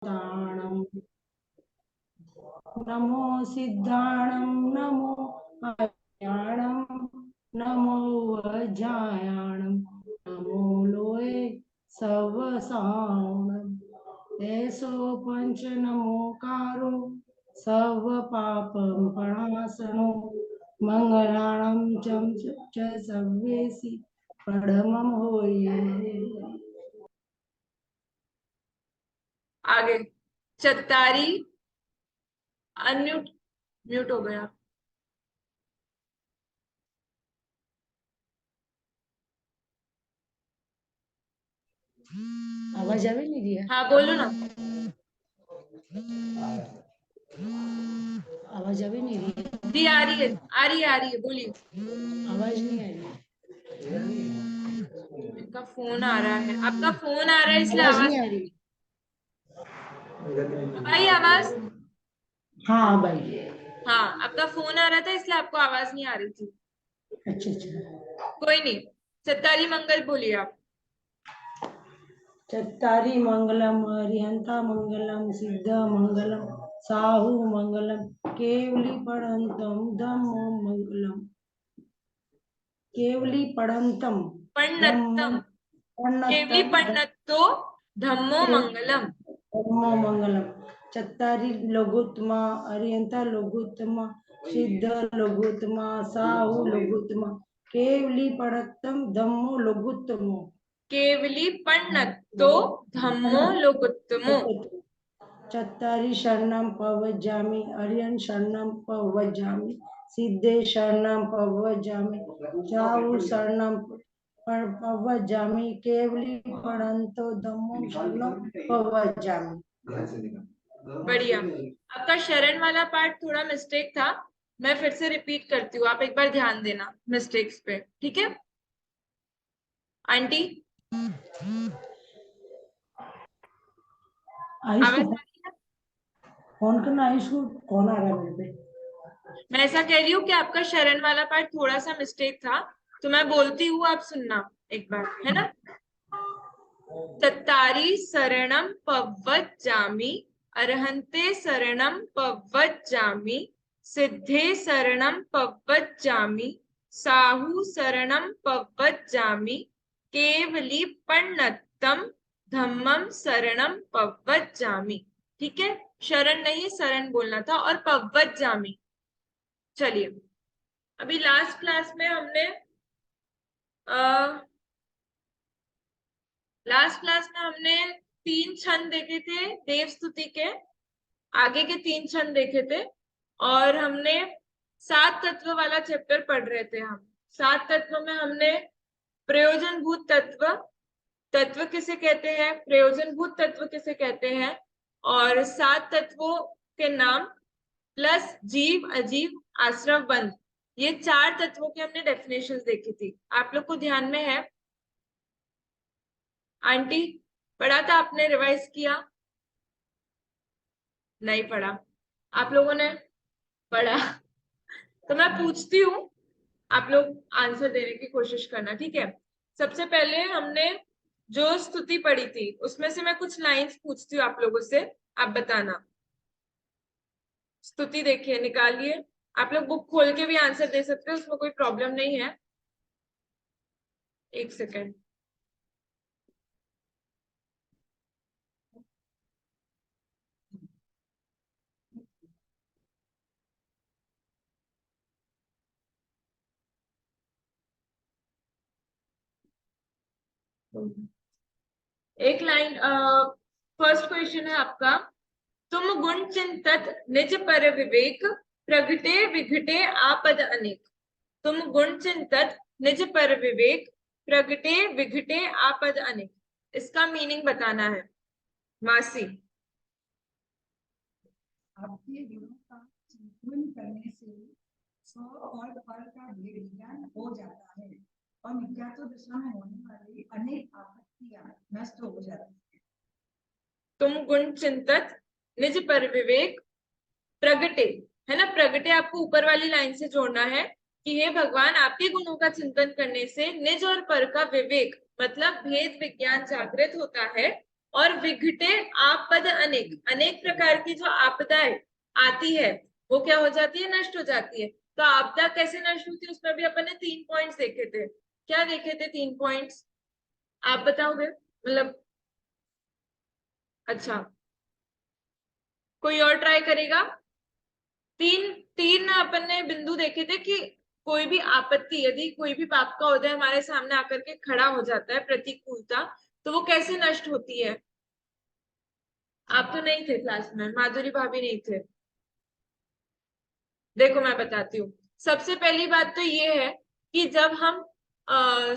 ताणं नमो सिद्धाणं नमो अज्ञानं नमो अजायाणं नमो लोये सवसाणं ऐसो पंच नमोकारो सर्व पापं प्रणाशनो मंगलाणं च सर्वेसि परमं होये। आगे चत्तारी अनम्यूट म्यूट हो गया। आवाज आ नहीं रही है? हाँ बोलो ना। आवाज आ नहीं रही है? दी आ रही है, आ रही है, आ रही है, बोलिए। आवाज नहीं आ रही है। इनका फोन आ रहा है, आपका फोन आ रहा है इसलिए आवाज आवाज नहीं आ रही। भाई आवाज। हाँ भाई। हाँ आपका फोन आ रहा था इसलिए आपको आवाज नहीं आ रही थी। अच्छा अच्छा। कोई नहीं, चत्तारी मंगल बोलिए आप। चत्तारी मंगलम अरिहंता मंगलम सिद्ध मंगलम साहु मंगलम केवली पढ़ंतम धम्मो मंगलम केवली पढ़ंतम पण्णतम, धम्मो केवली पढ़ंतम पण्णतो धम्मो मंगलम। धम्मो मंगलम चत्तारी लघुत्तमा अरिहंता लघुत्तमा सिद्ध लघुत्तमा साहु लघुत्तमा केवली पढ़ंतम धम्मो लघुत्तमो केवली पण्णतो धम्मो लोकुत्तमो। चत्तारी शरणं पवज्जामि अरियं शरणं पवज्जामि सिद्धे शरणं पवज्जामि साहु शरणं पवज्जामि केवली पढ़ंतो धम्मो शरणं पवज्जामि। बढ़िया। आपका शरण वाला पार्ट थोड़ा मिस्टेक था, मैं फिर से रिपीट करती हूँ, आप एक बार ध्यान देना मिस्टेक्स पे, ठीक है आंटी? आयुष को आवाज आ रही है? फोन करना। आयुष को कॉल आ रहा है मेरे पे। मैं ऐसा कह रही हूँ कि आपका शरण वाला पार्ट थोड़ा सा मिस्टेक था, तो मैं बोलती हूँ, आप सुनना एक बार, है ना? चत्तारी शरणं पव्वज्जामि अर्हन्ते शरणं पव्वज्जामि सिद्धे शरणं पव्वज्जामि साहु शरणं पव्वज्जामि केवली पण्णतम धम्मम शरणं पव्वज्जामि। ठीक है, शरण नहीं शरण बोलना था, और पव्वज्जामि। चलिए, अभी लास्ट क्लास में हमने तीन छंद देखे थे देव स्तुति के, आगे के तीन छंद देखे थे, और हमने सात तत्व वाला चैप्टर पढ़ रहे थे। हम सात तत्व में हमने प्रयोजनभूत तत्व, तत्व किसे कहते हैं, प्रयोजनभूत तत्व किसे कहते हैं, और सात तत्वों के नाम प्लस जीव अजीव आश्रव बंध, ये चार तत्वों की हमने डेफिनेशंस देखी थी। आप लोग को ध्यान में है? आंटी पढ़ा था आपने, रिवाइज किया? नहीं पढ़ा? आप लोगों ने पढ़ा? तो मैं पूछती हूँ, आप लोग आंसर देने की कोशिश करना, ठीक है? सबसे पहले हमने जो स्तुति पढ़ी थी उसमें से मैं कुछ लाइंस पूछती हूँ आप लोगों से, आप बताना। स्तुति देखिए, निकालिए। आप लोग बुक खोल के भी आंसर दे सकते हो, उसमें कोई प्रॉब्लम नहीं है। एक सेकेंड। एक लाइन, फर्स्ट क्वेश्चन है आपका, तुम गुण चिंतत निज पर विवेक प्रगटे विघटे आपद अनेक। तुम गुण चिंतत निज पर विवेक प्रगटे विघटे आपद अनेक, इसका मीनिंग बताना है। मासी। आपके गुणों का चिंतन करने से स्व और पर का भेद ज्ञान हो जाता है और नित्यात्व दशा में होने वाली अनेक आपत्तियां नष्ट हो जाती है। तुम गुण चिंतत निज पर विवेक प्रगटे, है ना? प्रगटे आपको ऊपर वाली लाइन से जोड़ना है कि हे भगवान, आपके गुणों का चिंतन करने से निज और पर का विवेक मतलब भेद विज्ञान जागृत होता है और विघटे आपद अनेक, अनेक प्रकार की जो आपदाएं आती है वो क्या हो जाती है, नष्ट हो जाती है। तो आपदा कैसे नष्ट होती है उसमें भी अपन ने 3 पॉइंट्स देखे थे। क्या देखे थे 3 पॉइंट्स, आप बताओगे? मतलब अच्छा, कोई और ट्राई करेगा? तीन तीन अपन ने बिंदु देखे थे कि कोई भी आपत्ति, यदि कोई भी पाप का उदय हमारे सामने आकर के खड़ा हो जाता है, प्रतिकूलता, तो वो कैसे नष्ट होती है। आप तो नहीं थे क्लास में, माधुरी भाभी नहीं थे। देखो मैं बताती हूँ। सबसे पहली बात तो ये है कि जब हम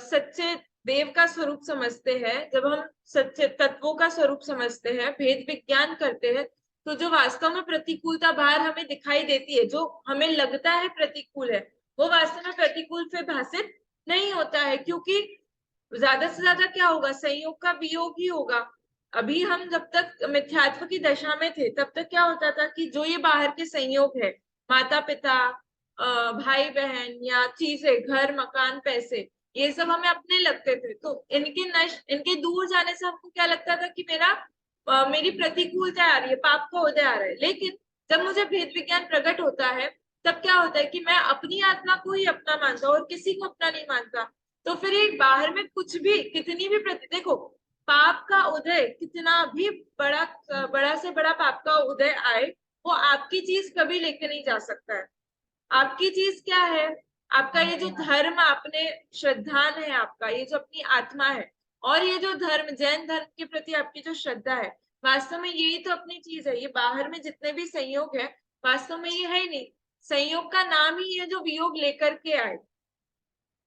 सच्चे देव का स्वरूप समझते हैं, जब हम सच्चे तत्वों का स्वरूप समझते हैं, भेद विज्ञान करते हैं, तो जो वास्तव में प्रतिकूलता बाहर हमें दिखाई देती है, जो हमें लगता है प्रतिकूल है, वो वास्तव में प्रतिकूल से भाषित नहीं होता है। क्योंकि ज्यादा से ज्यादा क्या होगा, संयोग का वियोग ही होगा। अभी हम जब तक मिथ्यात्व की दशा में थे तब तक क्या होता था कि जो ये बाहर के संयोग है, माता पिता, भाई बहन या चीजें, घर मकान पैसे, ये सब हमें अपने लगते थे। तो इनके दूर जाने से हमको क्या लगता था कि मेरी प्रतिकूलता आ रही है, पाप का उदय आ रहा है। लेकिन जब मुझे भेद विज्ञान प्रकट होता है तब क्या होता है कि मैं अपनी आत्मा को ही अपना मानता हूँ और किसी को अपना नहीं मानता। तो फिर एक बाहर में कुछ भी, कितनी भी देखो, पाप का उदय, कितना भी बड़ा से बड़ा पाप का उदय आए, वो आपकी चीज कभी लेके नहीं जा सकता है। आपकी चीज क्या है, आपका ये जो धर्म, आपने श्रद्धान है, आपका ये जो अपनी आत्मा है, और ये जो धर्म, जैन धर्म के प्रति आपकी जो श्रद्धा है, वास्तव में यही तो अपनी चीज है। ये बाहर में जितने भी संयोग है, वास्तव में ये है ही नहीं। संयोग का नाम ही है जो वियोग लेकर के आए,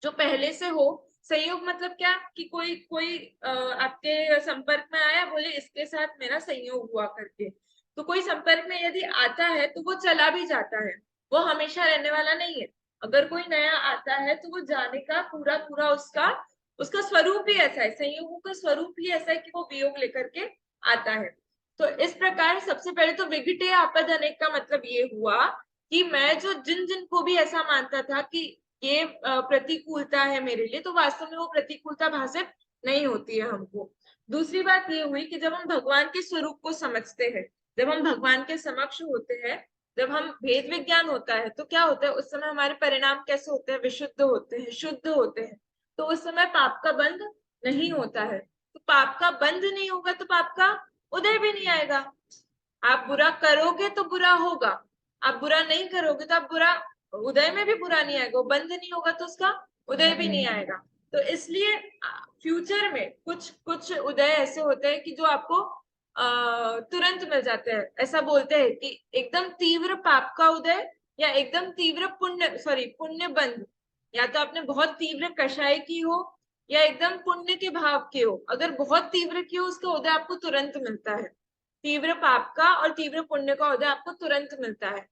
जो पहले से हो। संयोग मतलब क्या कि कोई कोई आपके संपर्क में आया, बोले इसके साथ मेरा संयोग हुआ करके। तो कोई संपर्क में यदि आता है तो वो चला भी जाता है, वो हमेशा रहने वाला नहीं है। अगर कोई नया आता है तो वो जाने का पूरा पूरा उसका उसका स्वरूप ही ऐसा है, संयोगों का स्वरूप ही ऐसा है कि वो वियोग लेकर के आता है। तो इस प्रकार सबसे पहले तो विघटे आपद अनेक का मतलब ये हुआ कि मैं जो जिन जिन को भी ऐसा मानता था कि ये प्रतिकूलता है मेरे लिए, तो वास्तव में वो प्रतिकूलता भाषित नहीं होती है हमको। दूसरी बात ये हुई कि जब हम भगवान के स्वरूप को समझते हैं, जब हम भगवान के समक्ष होते हैं, जब हम भेद विज्ञान होता है, तो क्या होता है उस समय हमारे परिणाम कैसे होते हैं, विशुद्ध होते हैं, शुद्ध होते हैं। तो उस समय पाप का बंध नहीं होता है। तो पाप का बंध नहीं होगा तो पाप का उदय भी नहीं आएगा। आप बुरा करोगे तो बुरा होगा, आप बुरा नहीं करोगे तो आप बुरा, उदय में भी बुरा नहीं आएगा, वो बंद नहीं होगा तो उसका उदय भी नहीं आएगा। तो इसलिए फ्यूचर में कुछ कुछ उदय ऐसे होते हैं कि जो आपको तुरंत मिल जाते हैं। ऐसा बोलते हैं कि एकदम तीव्र पाप का उदय या एकदम तीव्र पुण्य बंध, या तो आपने बहुत तीव्र कषाय की हो या एकदम पुण्य के भाव की हो। अगर बहुत तीव्र की हो उसका उदय आपको तुरंत मिलता है, तीव्र पाप का और तीव्र पुण्य का उदय आपको तुरंत मिलता है।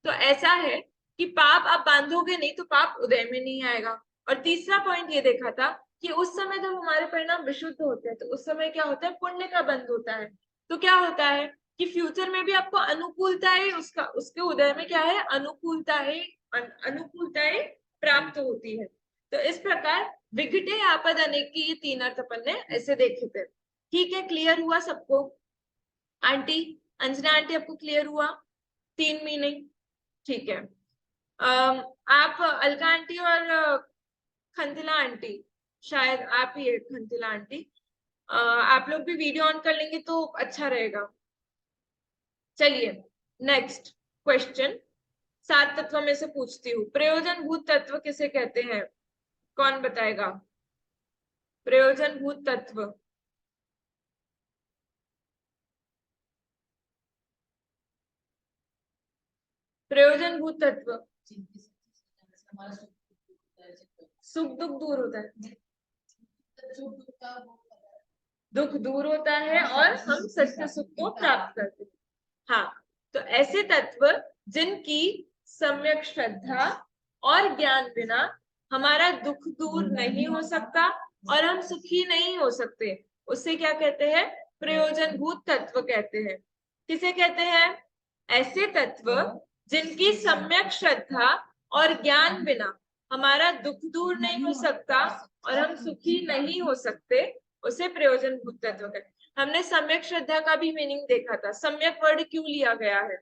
तो ऐसा है कि पाप आप बांधोगे नहीं तो पाप उदय में नहीं आएगा। और तीसरा पॉइंट ये देखा था कि उस समय जब हमारे परिणाम विशुद्ध होते हैं तो उस समय क्या होता है, पुण्य का बंध होता है। तो क्या होता है कि फ्यूचर में भी आपको अनुकूलताएं, उसके उदय में क्या है, अनुकूलताएं प्राप्त होती है। तो इस प्रकार विघटे आपद अनेक की ये 3 अर्थ अपन ने ऐसे देखे थे। ठीक है, क्लियर हुआ सबको? आंटी, अंजना आंटी, आपको क्लियर हुआ 3 मीनिंग? ठीक है। आप अलका आंटी और खंतिला आंटी, शायद आप ही है खंतिला आंटी, आप लोग भी वीडियो ऑन कर लेंगे तो अच्छा रहेगा। चलिए नेक्स्ट क्वेश्चन, 7 तत्व में से पूछती हूँ। प्रयोजन भूत तत्व किसे कहते हैं, कौन बताएगा? प्रयोजन भूत तत्व, प्रयोजन भूत तत्व। सुख दुख दूर होता है, दुख दूर होता है और हम सत्य सुख को प्राप्त करते हैं। हाँ, तो ऐसे तत्व जिनकी सम्यक श्रद्धा और ज्ञान बिना हमारा दुख दूर नहीं हो सकता और हम सुखी नहीं हो सकते, उससे क्या कहते हैं, प्रयोजन भूत तत्व कहते हैं। किसे कहते हैं? ऐसे तत्व जिनकी सम्यक श्रद्धा और ज्ञान बिना हमारा दुख दूर नहीं हो सकता और हम सुखी नहीं हो सकते, उसे प्रयोजन भूत तत्व कहते हैं। हमने सम्यक श्रद्धा का भी मीनिंग देखा था। सम्यक वर्ड क्यों लिया गया है,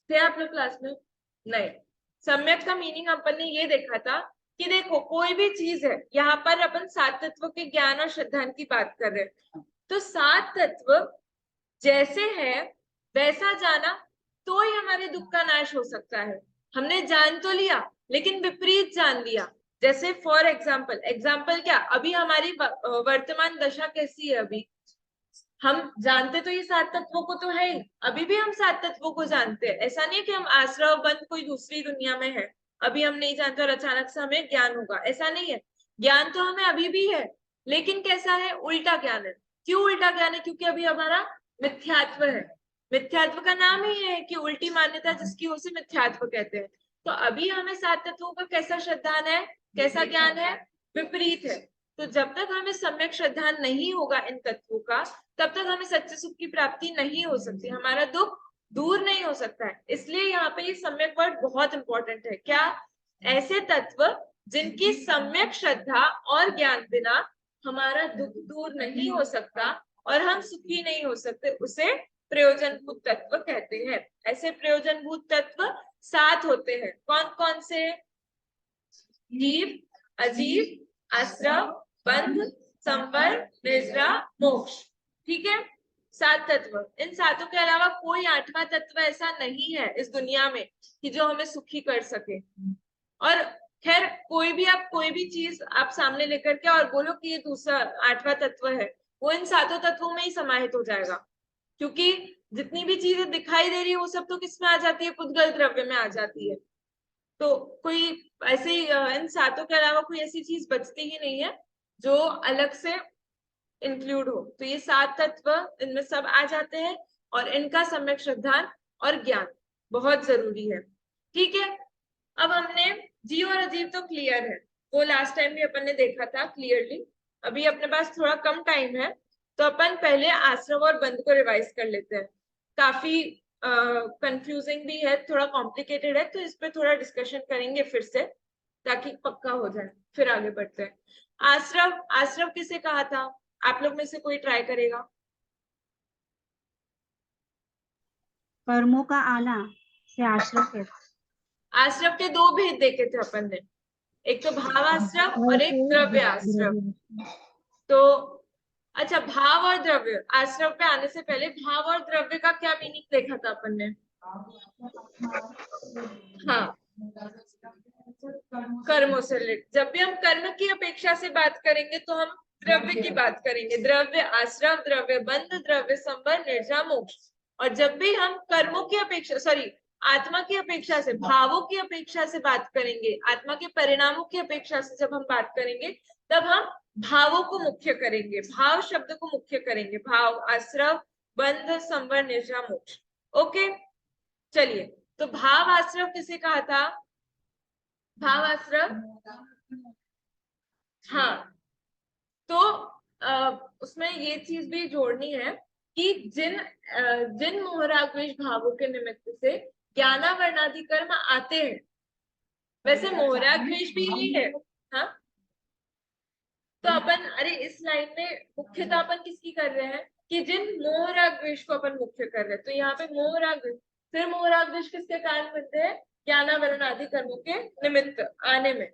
थे आप लोग क्लास में? नहीं। सम्यक का मीनिंग अपन ने ये देखा था कि देखो कोई भी चीज है, यहाँ पर अपन 7 तत्वों के ज्ञान और श्रद्धा की बात कर रहे हैं, तो 7 तत्व जैसे है वैसा जाना तो ही हमारे दुख का नाश हो सकता है। हमने जान तो लिया लेकिन विपरीत जान लिया। जैसे फॉर एग्जाम्पल क्या, अभी हमारी वर्तमान दशा कैसी है? अभी हम जानते तो ये 7 तत्वों को तो है ही, अभी भी हम 7 तत्वों को जानते हैं। ऐसा नहीं है कि हम आश्रव बंद कोई दूसरी दुनिया में है, अभी हम नहीं जानते और अचानक से हमें ज्ञान होगा, ऐसा नहीं है। ज्ञान तो हमें अभी भी है, लेकिन कैसा है? उल्टा ज्ञान है। क्यों उल्टा ज्ञान है? क्योंकि अभी हमारा मिथ्यात्व है। मिथ्यात्व का नाम ही है कि उल्टी मान्यता, जिसकी उसे मिथ्यात्व कहते हैं। तो अभी हमें 7 तत्वों का कैसा श्रद्धान है, कैसा ज्ञान है? विपरीत है। तो जब तक हमें सम्यक श्रद्धा नहीं होगा इन तत्वों का, तब तक हमें सच्चे सुख की प्राप्ति नहीं हो सकती, हमारा दुख दूर नहीं हो सकता है। इसलिए यहाँ पे ये सम्यक वर्ड बहुत इंपॉर्टेंट है। क्या? ऐसे तत्व जिनकी सम्यक श्रद्धा और ज्ञान बिना हमारा दुख दूर नहीं हो सकता और हम सुखी नहीं हो सकते, उसे प्रयोजनभूत तत्व कहते हैं। ऐसे प्रयोजनभूत तत्व 7 होते हैं। कौन कौन से? जीव, अजीव, आश्रव, बंध, संवर, निद्रा, मोक्ष। ठीक है, 7 तत्व। इन 7 के अलावा कोई 8वां तत्व ऐसा नहीं है इस दुनिया में कि जो हमें सुखी कर सके। और खैर कोई भी चीज आप सामने लेकर के और बोलो कि ये दूसरा 8वां तत्व है, वो इन 7 तत्वों में ही समाहित हो जाएगा। क्योंकि जितनी भी चीजें दिखाई दे रही है वो सब तो किस में आ जाती है? पुद्गल द्रव्य में आ जाती है। तो कोई ऐसे ही इन 7 के अलावा कोई ऐसी चीज बचती ही नहीं है जो अलग से इंक्लूड हो। तो ये 7 तत्व इनमें सब आ जाते हैं और इनका सम्यक श्रद्धान और ज्ञान बहुत जरूरी है। ठीक है, अब हमने जीव और अजीव तो क्लियर है, वो लास्ट टाइम भी अपन ने देखा था क्लियरली। अभी अपने पास थोड़ा कम टाइम है, तो अपन पहले आश्रव और बंध को रिवाइज कर लेते हैं। काफी कंफ्यूजिंग भी है, थोड़ा कॉम्प्लिकेटेड है, तो इस पे थोड़ा डिस्कशन करेंगे फिर से ताकि पक्का हो जाए, फिर आगे बढ़ते हैं। आश्रव, आश्रव किसे कहा था? आप लोग में से कोई ट्राई करेगा? कर्मों का आना से आश्रव है। आश्रव के 2 भेद देखे थे अपन ने, एक तो भाव आश्रव और एक द्रव्य आश्रव। तो अच्छा, भाव और द्रव्य आश्रव पे आने से पहले भाव और द्रव्य का क्या मीनिंग देखा था अपन ने? हाँ, कर्मों से रिलेटेड। जब भी हम कर्म की अपेक्षा से बात करेंगे तो हम द्रव्य की बात करेंगे। द्रव्य आश्रव, द्रव्य बंध, द्रव्य संवर, निर्जा, मोक्ष। और जब भी हम कर्मों की अपेक्षा, सॉरी, आत्मा की अपेक्षा से, भावों की अपेक्षा से बात करेंगे, आत्मा के परिणामों की अपेक्षा से जब हम बात करेंगे, तब हम भावों को मुख्य करेंगे, भाव शब्द को मुख्य करेंगे। भाव, आश्रव, बंध, संवर, निर्जा, मोक्ष। ओके, चलिए, तो भाव आश्रव किसे कहा था? भाव आश्रव, हाँ। तो उसमें ये चीज भी जोड़नी है कि जिन मोहराग्वेश भावों के निमित्त से ज्ञानावर्णादि कर्म आते हैं, वैसे मोहराग्वेश भी ही है। हाँ, तो अपन, अरे इस लाइन में मुख्यतः अपन किसकी कर रहे हैं कि जिन मोहराग्वेश को अपन मुख्य कर रहे हैं। तो यहाँ पे मोहराग्वेश, फिर मोहराग्वेश किसके कारण बनते हैं? ज्ञानावर्णादि कर्मों के निमित्त आने में।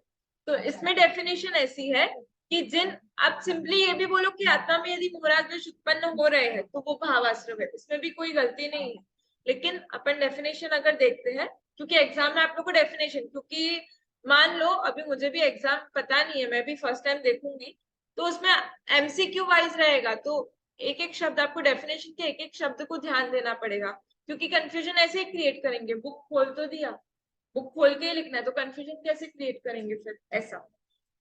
तो इसमें डेफिनेशन ऐसी है कि जिन, आप सिंपली ये भी बोलो कि आत्मा में यदि मोहराग्वेश उत्पन्न हो रहे हैं तो वो भावाश्रव है, इसमें भी कोई गलती नहीं है। लेकिन अपन डेफिनेशन अगर देखते हैं, क्योंकि एग्जाम में आप लोग को डेफिनेशन, क्योंकि मान लो अभी मुझे भी एग्जाम पता नहीं है, मैं भी फर्स्ट टाइम देखूंगी, तो उसमें एमसीक्यू वाइज रहेगा, तो एक एक शब्द आपको, डेफिनेशन के एक एक शब्द को ध्यान देना पड़ेगा, क्योंकि कंफ्यूजन ऐसे ही क्रिएट करेंगे। बुक खोल तो दिया, बुक खोल के ही लिखना है, तो कंफ्यूजन कैसे क्रिएट करेंगे फिर? ऐसा,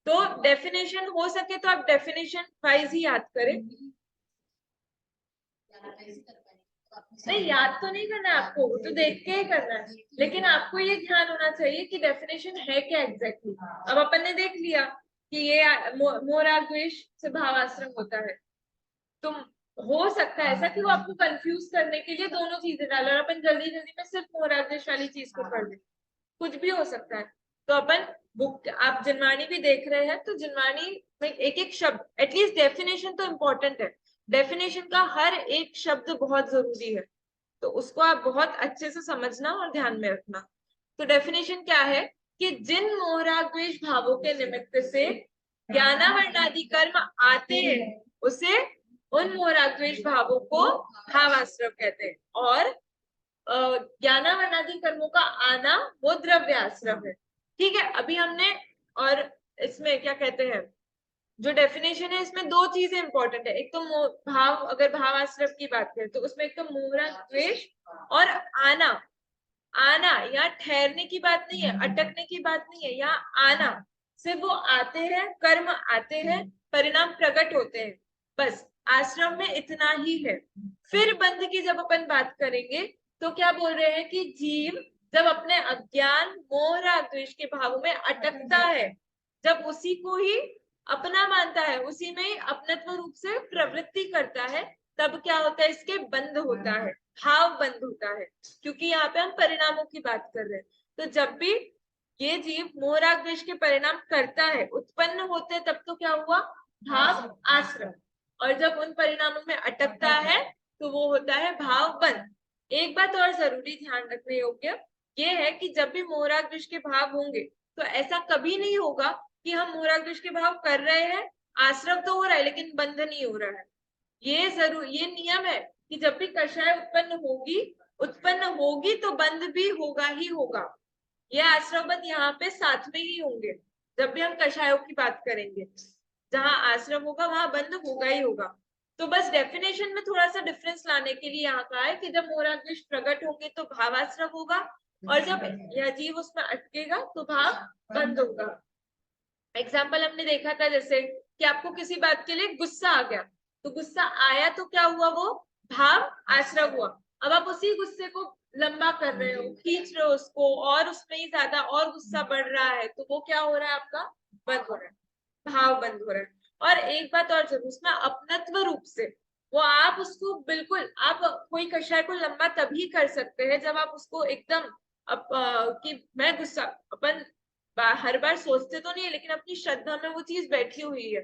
तो डेफिनेशन हो सके तो आप डेफिनेशन वाइज ही याद करें। नहीं, याद तो नहीं करना है आपको, वो तो देख के ही करना है, लेकिन आपको ये ध्यान होना चाहिए कि डेफिनेशन है क्या एग्जैक्टली। अब अपन ने देख लिया कि ये मोहराग्वेश से भावाश्रम होता है, तो हो सकता है ऐसा कि वो आपको कंफ्यूज करने के लिए दोनों चीजें डाले और अपन जल्दी जल्दी में सिर्फ मोहराग्वेश वाली चीज को कर दे, कुछ भी हो सकता है। तो अपन बुक, आप जिनवाणी भी देख रहे हैं, तो जिनवाणी में एक एक शब्द, एटलीस्ट डेफिनेशन तो इम्पोर्टेंट है। डेफिनेशन का हर एक शब्द बहुत जरूरी है, तो उसको आप बहुत अच्छे से समझना और ध्यान में रखना। तो डेफिनेशन क्या है कि जिन मोहराग्वेश भावों के निमित्त से ज्ञानावर्णादि कर्म आते हैं उसे उन मोहराग्वेश भावों को भावाश्रव कहते हैं, और ज्ञानावर्णादि कर्मों का आना वो द्रव्य आश्रव है। ठीक है, अभी हमने, और इसमें क्या कहते हैं, जो डेफिनेशन है इसमें दो चीजें इंपॉर्टेंट है। एक तो भाव, अगर भाव आश्रव की बात करें तो उसमें एक तो मोहराग्वेश और आना। आना यहाँ ठहरने की बात नहीं है, अटकने की बात नहीं है, यहाँ आना सिर्फ वो आते हैं, कर्म आते हैं, परिणाम प्रकट होते हैं, बस आश्रम में इतना ही है। फिर बंध की जब अपन बात करेंगे तो क्या बोल रहे हैं कि जीव जब अपने अज्ञान मोह राग द्वेष के भावों में अटकता है, जब उसी को ही अपना मानता है, उसी में ही अपनत्व रूप से प्रवृत्ति करता है, तब क्या होता है, इसके बंध होता है, भाव बंध होता है। क्योंकि यहाँ पे हम परिणामों की बात कर रहे हैं, तो जब भी ये जीव मोह राग द्वेष के परिणाम करता है, उत्पन्न होते हैं, तब तो क्या हुआ, भाव आश्रम, और जब उन परिणामों में अटकता है तो वो होता है भाव बंध। एक बात और जरूरी ध्यान रखने योग्य ये है कि जब भी मोह राग द्वेष के भाव होंगे तो ऐसा कभी नहीं होगा कि हम मोह राग द्वेष के भाव कर रहे हैं, आश्रव तो हो रहा है लेकिन बंध नहीं हो रहा है। ये नियम है कि जब भी कषाय उत्पन्न होगी तो बंध भी होगा ही होगा। ये आश्रव बंध यहाँ पे साथ में ही होंगे। जब भी हम कषायों की बात करेंगे, जहां आश्रम होगा वहां बंध होगा ही होगा। तो बस डेफिनेशन में थोड़ा सा डिफरेंस लाने के लिए यहाँ कहा है कि जब मोह राग द्वेष प्रकट होंगे तो भावाश्रव होगा, और जब यह जीव उसमें अटकेगा तो भाव बंद होगा। एग्जाम्पल हमने देखा था, जैसे कि आपको किसी बात के लिए गुस्सा आ गया, तो गुस्सा आया तो क्या हुआ, वो भाव आश्रव हुआ। अब आप उसी गुस्से को लंबा कर रहे हो, खींच रहे हो उसको, और उसमें ही ज्यादा और गुस्सा बढ़ रहा है, तो वो क्या हो रहा है, आपका बंद हो रहा है, भाव बंद हो रहा है। और एक बात और जरूर, उसमें अपनत्व रूप से वो आप उसको बिल्कुल, आप कोई कषाय को लंबा तभी कर सकते हैं जब आप उसको एकदम कि मैं गुस्सा, अपन हर बार सोचते तो नहीं है लेकिन अपनी श्रद्धा में वो चीज बैठी हुई है,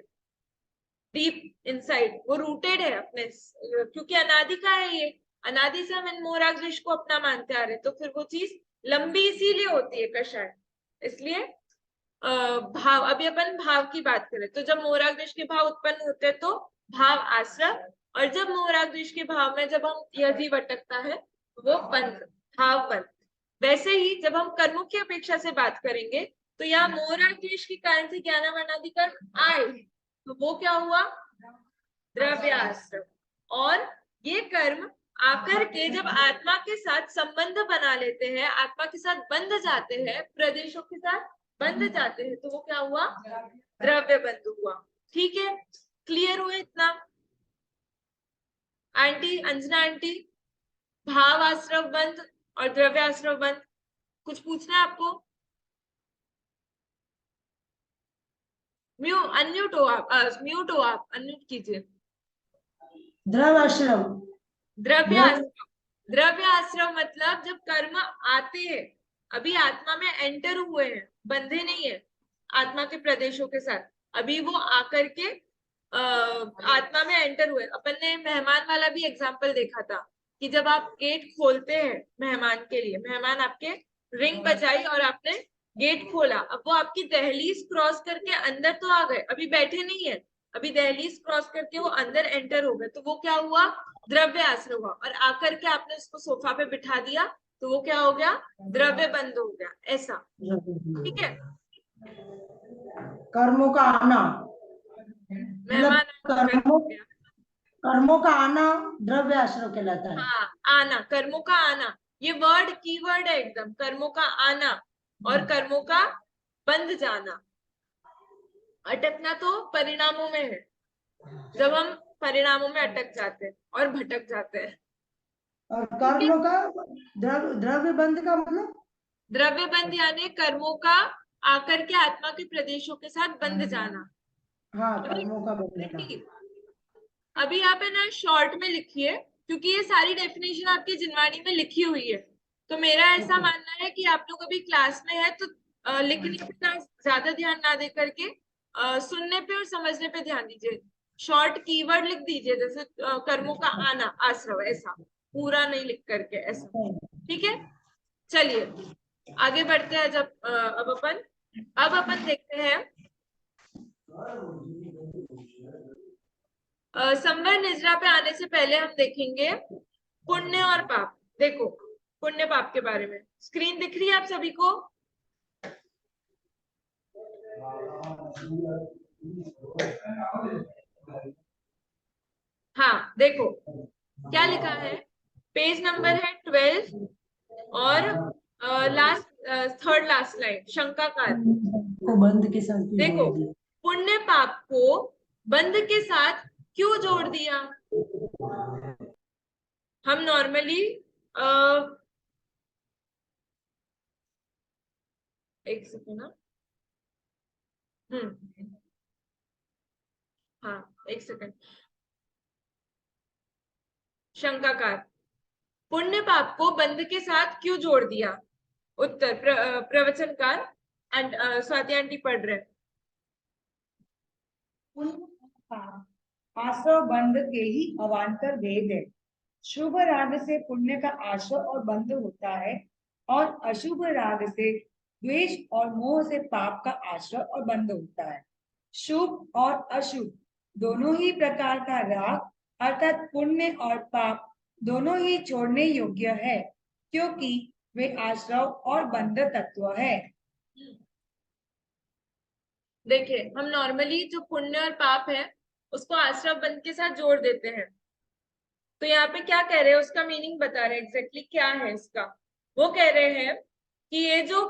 डीप इनसाइड वो रूटेड है अपने, क्योंकि अनादि का है ये, अनादि से हम इन मोह राग द्वेष को अपना मानते आ रहे, तो फिर वो चीज लंबी इसीलिए होती है कषाय। इसलिए भाव, अभी अपन भाव की बात करें तो जब मोह राग द्वेष के भाव उत्पन्न होते हैं तो भाव आश्रव, और जब मोह राग द्वेष के भाव में जब हम यह जीव अटकता है वो बंध, भाव बंध। वैसे ही जब हम कर्मों की अपेक्षा से बात करेंगे तो यहाँ मोह राग द्वेष के कारण से ज्ञानावर्णादि कर्म आए, तो वो क्या हुआ, द्रव्य आश्रव, और ये कर्म आकर के जब आत्मा के साथ संबंध बना लेते हैं, आत्मा के साथ बंध जाते हैं, प्रदेशों के साथ बंध जाते हैं, तो वो क्या हुआ, द्रव्य बंध हुआ। ठीक है, क्लियर हुआ इतना? आंटी, अंजना आंटी, भाव आश्रव बंध और द्रव्य आश्रव बंध, कुछ पूछना है आपको? अनम्यूट हो आप, म्यूट हो आप, अनम्यूट कीजिए। द्रव्याश्रव, द्रव्य आश्रव, द्रव्य आश्रव मतलब जब कर्म आते हैं, अभी आत्मा में एंटर हुए हैं, बंधे नहीं है आत्मा के प्रदेशों के साथ, अभी वो आकर के आत्मा में एंटर हुए। अपन ने मेहमान वाला भी एग्जाम्पल देखा था कि जब आप गेट खोलते हैं मेहमान के लिए, मेहमान आपके रिंग बजाई और आपने गेट खोला, अब वो आपकी दहलीज क्रॉस करके अंदर तो आ गए, अभी बैठे नहीं है, अभी दहलीज क्रॉस करके वो अंदर एंटर हो गए, तो वो क्या हुआ, द्रव्य आश्रय हुआ, और आकर के आपने उसको सोफा पे बिठा दिया तो वो क्या हो गया, द्रव्य बंद हो गया, ऐसा। ठीक है, कर्मों का आना, मेहमान कर्मों का आना द्रव्य आश्रय कहलाता है। हाँ, आना, कर्मों का आना, ये वर्ड कीवर्ड है एकदम, कर्मों का आना और कर्मों का बंद जाना। अटकना तो परिणामों में है, जब हम परिणामों में अटक जाते हैं और भटक जाते हैं। और कर्मों का द्रव्य बंध का मतलब, द्रव्य बंध यानी कर्मों का आकर के आत्मा के प्रदेशों के साथ बंध जाना। हाँ, कर्मों का बंध का। अभी आप है ना शॉर्ट में लिखिए, क्योंकि ये सारी डेफिनेशन आपकी जिनवाणी में लिखी हुई है, तो मेरा ऐसा मानना है कि आप लोग अभी क्लास में है तो लिखने पे ज्यादा ध्यान ना दे करके सुनने पे और समझने पे ध्यान दीजिए। शॉर्ट कीवर्ड लिख दीजिए, जैसे कर्मों का आना, आश्रव, ऐसा पूरा नहीं लिख करके, ऐसा। ठीक है, चलिए आगे बढ़ते हैं। अब अपन देखते हैं संवर निजरा पे आने से पहले हम देखेंगे पुण्य और पाप। देखो पुण्य पाप के बारे में स्क्रीन दिख रही है आप सभी को? हाँ देखो क्या लिखा है, पेज नंबर है 12 और लास्ट थर्ड लास्ट लाइन, शंकाकार। को बंद के साथ क्यों देखो जोड़ दिया? पुण्य पाप को बंध के साथ क्यों जोड़ दिया? हम नॉर्मली एक सेकेंड ना, हाँ एक सेकेंड, शंकाकार, पुण्य पाप को बंध के साथ क्यों जोड़ दिया? उत्तर प्रवचनकार स्वाति आंटी पढ़ रहे हैं। आश्रव बंध के ही अवान्तर भेद है। शुभ राग से पुण्य का आश्रव और बंध होता है और अशुभ राग से द्वेष और मोह से पाप का आश्रय और बंध होता है। शुभ और अशुभ दोनों ही प्रकार का राग अर्थात पुण्य और पाप दोनों ही छोड़ने योग्य है, क्योंकि वे आश्रव और बंध तत्व है। देखिए हम नॉर्मली जो पुण्य और पाप है उसको आश्रव बंध के साथ जोड़ देते हैं, तो यहाँ पे क्या कह रहे हैं, उसका मीनिंग बता रहे हैं एग्जैक्टली क्या है इसका। वो कह रहे हैं कि ये जो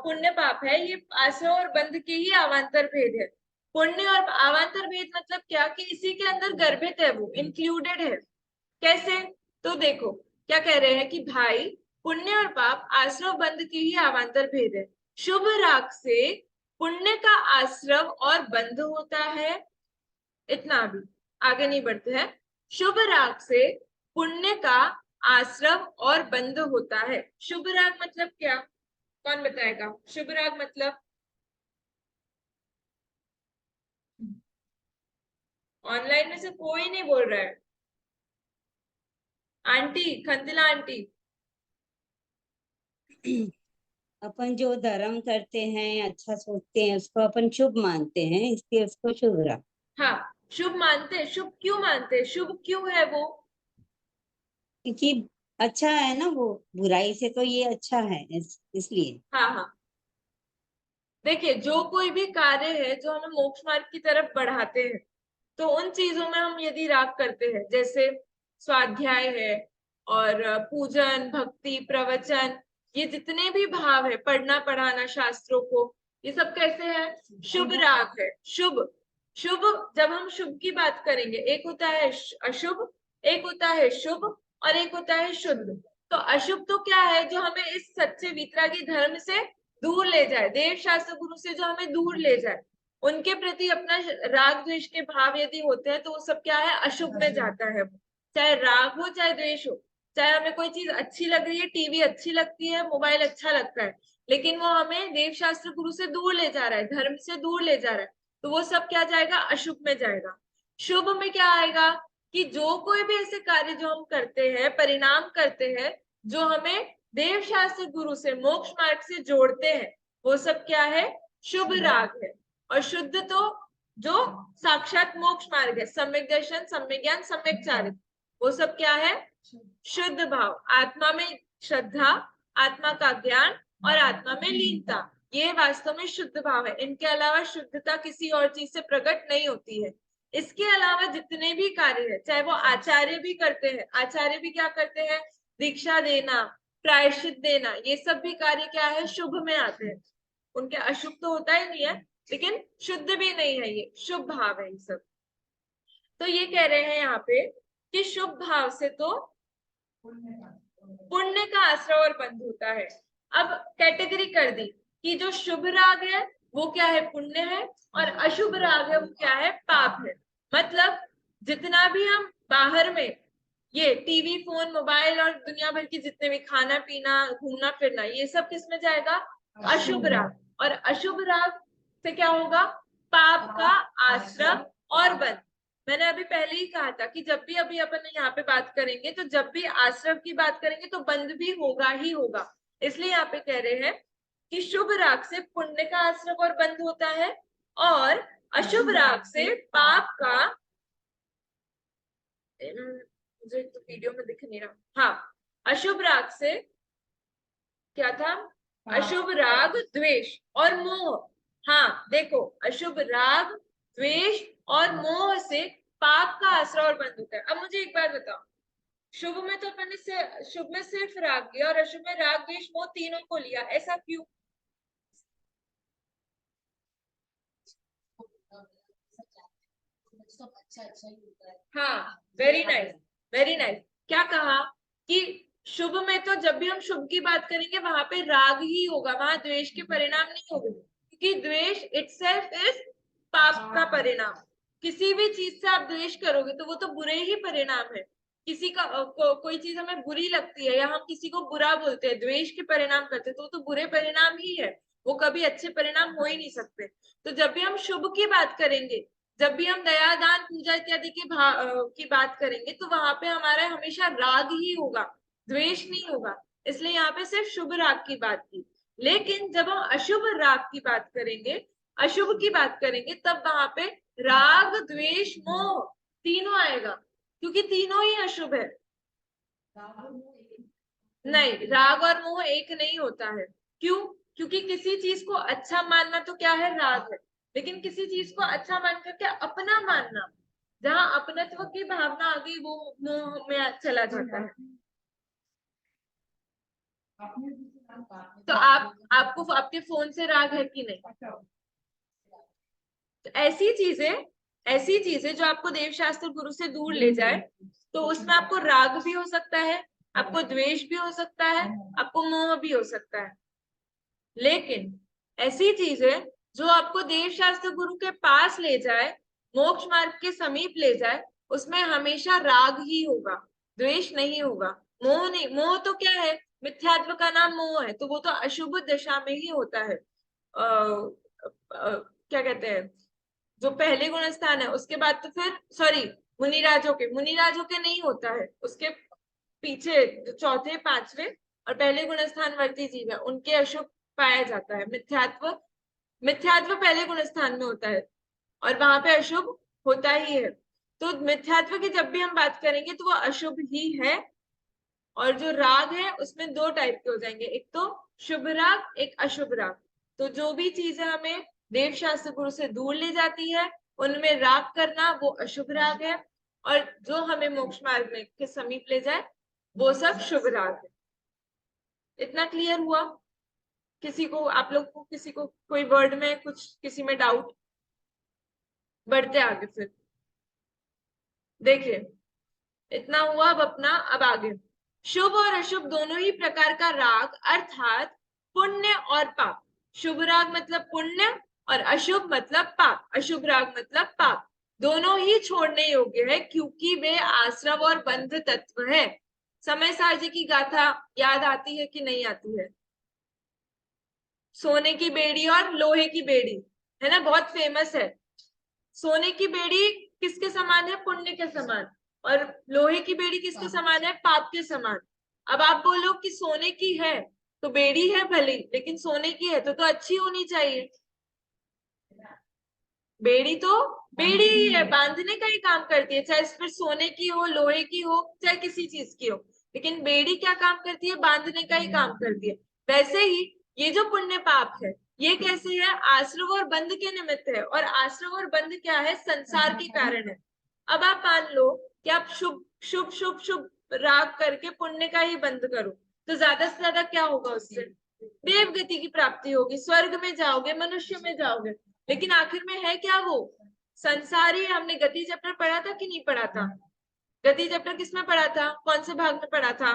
पुण्य पाप है ये आश्रव और बंध के ही अवान्तर भेद है। पुण्य और अवान्तर भेद मतलब क्या, कि इसी के अंदर गर्भित है, वो इंक्लूडेड है। कैसे? तो देखो क्या कह रहे हैं कि भाई पुण्य और पाप आश्रव बंध के ही अवान्तर भेद है। शुभ राग से पुण्य का आश्रव और बंध होता है, इतना भी आगे नहीं बढ़ते हैं। शुभ राग से पुण्य का आश्रव और बंध होता है। शुभ राग मतलब क्या, कौन बताएगा? शुभ राग मतलब, ऑनलाइन में से कोई नहीं बोल रहा है। Aunty, खंतिला aunty. अपन जो धर्म करते हैं, अच्छा सोचते हैं, उसको अपन शुभ मानते हैं, इसलिए उसको शुभ राग। हाँ शुभ मानते हैं। शुभ क्यों मानते हैं? शुभ क्यों है वो? क्योंकि अच्छा है ना वो, बुराई से तो ये अच्छा है, इसलिए। हाँ हाँ, देखिए जो कोई भी कार्य है जो हमें मोक्ष मार्ग की तरफ बढ़ाते हैं, तो उन चीजों में हम यदि राग करते हैं, जैसे स्वाध्याय है और पूजन, भक्ति, प्रवचन, ये जितने भी भाव है, पढ़ना पढ़ाना शास्त्रों को, ये सब कैसे है? शुभ राग है। शुभ शुभ, जब हम शुभ की बात करेंगे, एक होता है अशुभ, एक होता है शुभ और एक होता है शुद्ध। तो अशुभ तो क्या है, जो हमें इस सच्चे वितरागी धर्म से दूर ले जाए, देव शास्त्र गुरु से जो हमें दूर ले जाए, उनके प्रति अपना राग द्वेष के भाव यदि होते हैं, तो वो सब क्या है? अशुभ में जाता है। चाहे राग हो चाहे द्वेष हो, चाहे हमें कोई चीज अच्छी लग रही है, टीवी अच्छी लगती है, मोबाइल अच्छा लगता है, लेकिन वो हमें देव शास्त्र गुरु से दूर ले जा रहा है, धर्म से दूर ले जा रहा है, तो वो सब क्या जाएगा? अशुभ में जाएगा। शुभ में क्या आएगा, कि जो कोई भी ऐसे कार्य जो हम करते हैं, परिणाम करते हैं, जो हमें देव शास्त्र गुरु से, मोक्ष मार्ग से जोड़ते हैं, वो सब क्या है? शुभ राग है। और शुद्ध तो जो साक्षात मोक्ष मार्ग है, सम्यक दर्शन, सम्यक ज्ञान, सम्यक चारित्र, वो सब क्या है? शुद्ध भाव, आत्मा में श्रद्धा, आत्मा का ज्ञान और आत्मा में लीनता, ये वास्तव में शुद्ध भाव है। इनके अलावा शुद्धता किसी और चीज से प्रकट नहीं होती है। इसके अलावा जितने भी कार्य है, चाहे वो आचार्य भी करते हैं, आचार्य भी क्या करते हैं? दीक्षा देना, प्रायश्चित देना, ये सब भी कार्य क्या है? शुभ में आते हैं। उनके अशुभ तो होता ही नहीं है, लेकिन शुद्ध भी नहीं है, ये शुभ भाव है ये सब। तो ये कह रहे हैं यहाँ पे कि शुभ भाव से तो पुण्य का आश्रय और बंध होता है। अब कैटेगरी कर दी कि जो शुभ राग है वो क्या है? पुण्य है, और अशुभ राग है वो क्या है? पाप है। मतलब जितना भी हम बाहर में ये टीवी, फोन, मोबाइल और दुनिया भर की जितने भी खाना पीना, घूमना फिरना, ये सब किस में जाएगा? अशुभ राग। और अशुभ राग से क्या होगा? पाप का आश्रय और बंध। मैंने अभी पहले ही कहा था कि जब भी अभी अपन यहाँ पे बात करेंगे तो जब भी आश्रव की बात करेंगे तो बंध भी होगा ही होगा। इसलिए यहाँ पे कह रहे हैं कि शुभ राग से पुण्य का आश्रव और बंध होता है और अशुभ राग से पाप का, मुझे तो वीडियो में दिख नहीं रहा, हाँ, अशुभ राग से क्या था, अशुभ राग द्वेष और मोह। हाँ देखो, अशुभ राग द्वेष और मोह से पाप का आश्रय और बंध होता है। अब मुझे एक बात बताओ, शुभ में तो अपन ने शुभ में सिर्फ राग लिया और अशुभ में राग द्वेष मोह तीनों को लिया, ऐसा क्यों? हाँ, वेरी नाइस, वेरी नाइस। क्या कहा कि शुभ में तो जब भी हम शुभ की बात करेंगे वहां पे राग ही होगा, वहां द्वेष के परिणाम नहीं होंगे, क्योंकि द्वेष इटसेल्फ इज पाप का परिणाम। किसी भी चीज से आप द्वेष करोगे तो वो तो बुरे ही परिणाम है। किसी का कोई चीज हमें बुरी लगती है या हम किसी को बुरा बोलते हैं, द्वेष के परिणाम करते हैं, तो वो तो बुरे परिणाम ही है, वो कभी अच्छे परिणाम हो ही नहीं सकते। तो जब भी हम शुभ की बात करेंगे, जब भी हम दया दान पूजा इत्यादि की बात करेंगे तो वहां पे हमारा हमेशा राग ही होगा, द्वेष नहीं होगा। इसलिए यहाँ पे सिर्फ शुभ राग की बात की। लेकिन जब हम अशुभ राग की बात करेंगे, अशुभ की बात करेंगे, तब वहां पे राग द्वेष मोह तीनों आएगा, क्योंकि तीनों ही अशुभ है। नहीं, राग और मोह एक नहीं होता है। क्यों? क्योंकि किसी चीज को अच्छा मानना तो क्या है, राग है, लेकिन किसी चीज को अच्छा मान करके अपना मानना, जहां अपनत्व की भावना आ गई, वो मोह में चला जाता है। तो आपको आपके फोन से राग है कि नहीं? तो ऐसी चीजें जो आपको देव शास्त्र गुरु से दूर ले जाए, तो उसमें आपको राग भी हो सकता है, आपको द्वेष भी हो सकता है, आपको मोह भी हो सकता है। लेकिन ऐसी चीजें जो आपको देव शास्त्र गुरु के पास ले जाए, मोक्ष मार्ग के समीप ले जाए, उसमें हमेशा राग ही होगा, द्वेष नहीं होगा, मोह नहीं। मोह तो क्या है, मिथ्यात्व का नाम मोह है, तो वो तो अशुभ दशा में ही होता है। क्या कहते हैं, जो पहले गुण स्थान है उसके बाद तो फिर सॉरी, मुनिराजों के नहीं होता है, उसके पीछे जो चौथे पांचवे और पहले गुण स्थान वर्ती जीव है उनके अशुभ पाया जाता है। मिथ्यात्व पहले गुण स्थान में होता है और वहां पे अशुभ होता ही है। तो मिथ्यात्व की जब भी हम बात करेंगे तो वो अशुभ ही है। और जो राग है उसमें दो टाइप के हो जाएंगे, एक तो शुभ राग, एक अशुभ राग। तो जो भी चीजें हमें देव शास्त्र गुरु से दूर ले जाती है उनमें राग करना, वो अशुभ राग है, और जो हमें मोक्ष मार्ग में के समीप ले जाए वो सब शुभ राग है। इतना क्लियर हुआ? किसी को, आप लोग को किसी को कोई वर्ड में कुछ, किसी में डाउट? बढ़ते आगे फिर देखिए, इतना हुआ। अब आगे शुभ और अशुभ दोनों ही प्रकार का राग अर्थात पुण्य और पाप। शुभ राग मतलब पुण्य और अशुभ मतलब पाप, अशुभ राग मतलब पाप, दोनों ही छोड़ने योग्य है क्योंकि वे आश्रव और बंध तत्व है। समय सारजी की गाथा याद आती है कि नहीं आती है? सोने की बेड़ी और लोहे की बेड़ी, है ना, बहुत फेमस है। सोने की बेड़ी किसके समान है? पुण्य के समान। और लोहे की बेड़ी किसके समान है? पाप के समान। अब आप बोलो कि सोने की है तो बेड़ी है भली, लेकिन सोने की है तो अच्छी होनी चाहिए। बेड़ी तो बेड़ी ही है, बांधने का ही काम करती है, चाहे फिर सोने की हो, लोहे की हो, चाहे किसी चीज की हो, लेकिन बेड़ी क्या काम करती है? बांधने का ही काम करती है। वैसे ही ये जो पुण्य पाप है, ये कैसे है? आश्रव और बंध के निमित्त है, और आश्रव और बंध क्या है? संसार के कारण है। अब आप मान लो कि आप शुभ शुभ शुभ शुभ राग करके पुण्य का ही बंध करो, तो ज्यादा से ज्यादा क्या होगा? उससे देव गति की प्राप्ति होगी, स्वर्ग में जाओगे, मनुष्य में जाओगे, लेकिन आखिर में है क्या? वो संसारी। हमने गति चैप्टर पढ़ा था कि नहीं पढ़ा था? गति चैप्टर किसमें पढ़ा था? कौन से भाग में पढ़ा था?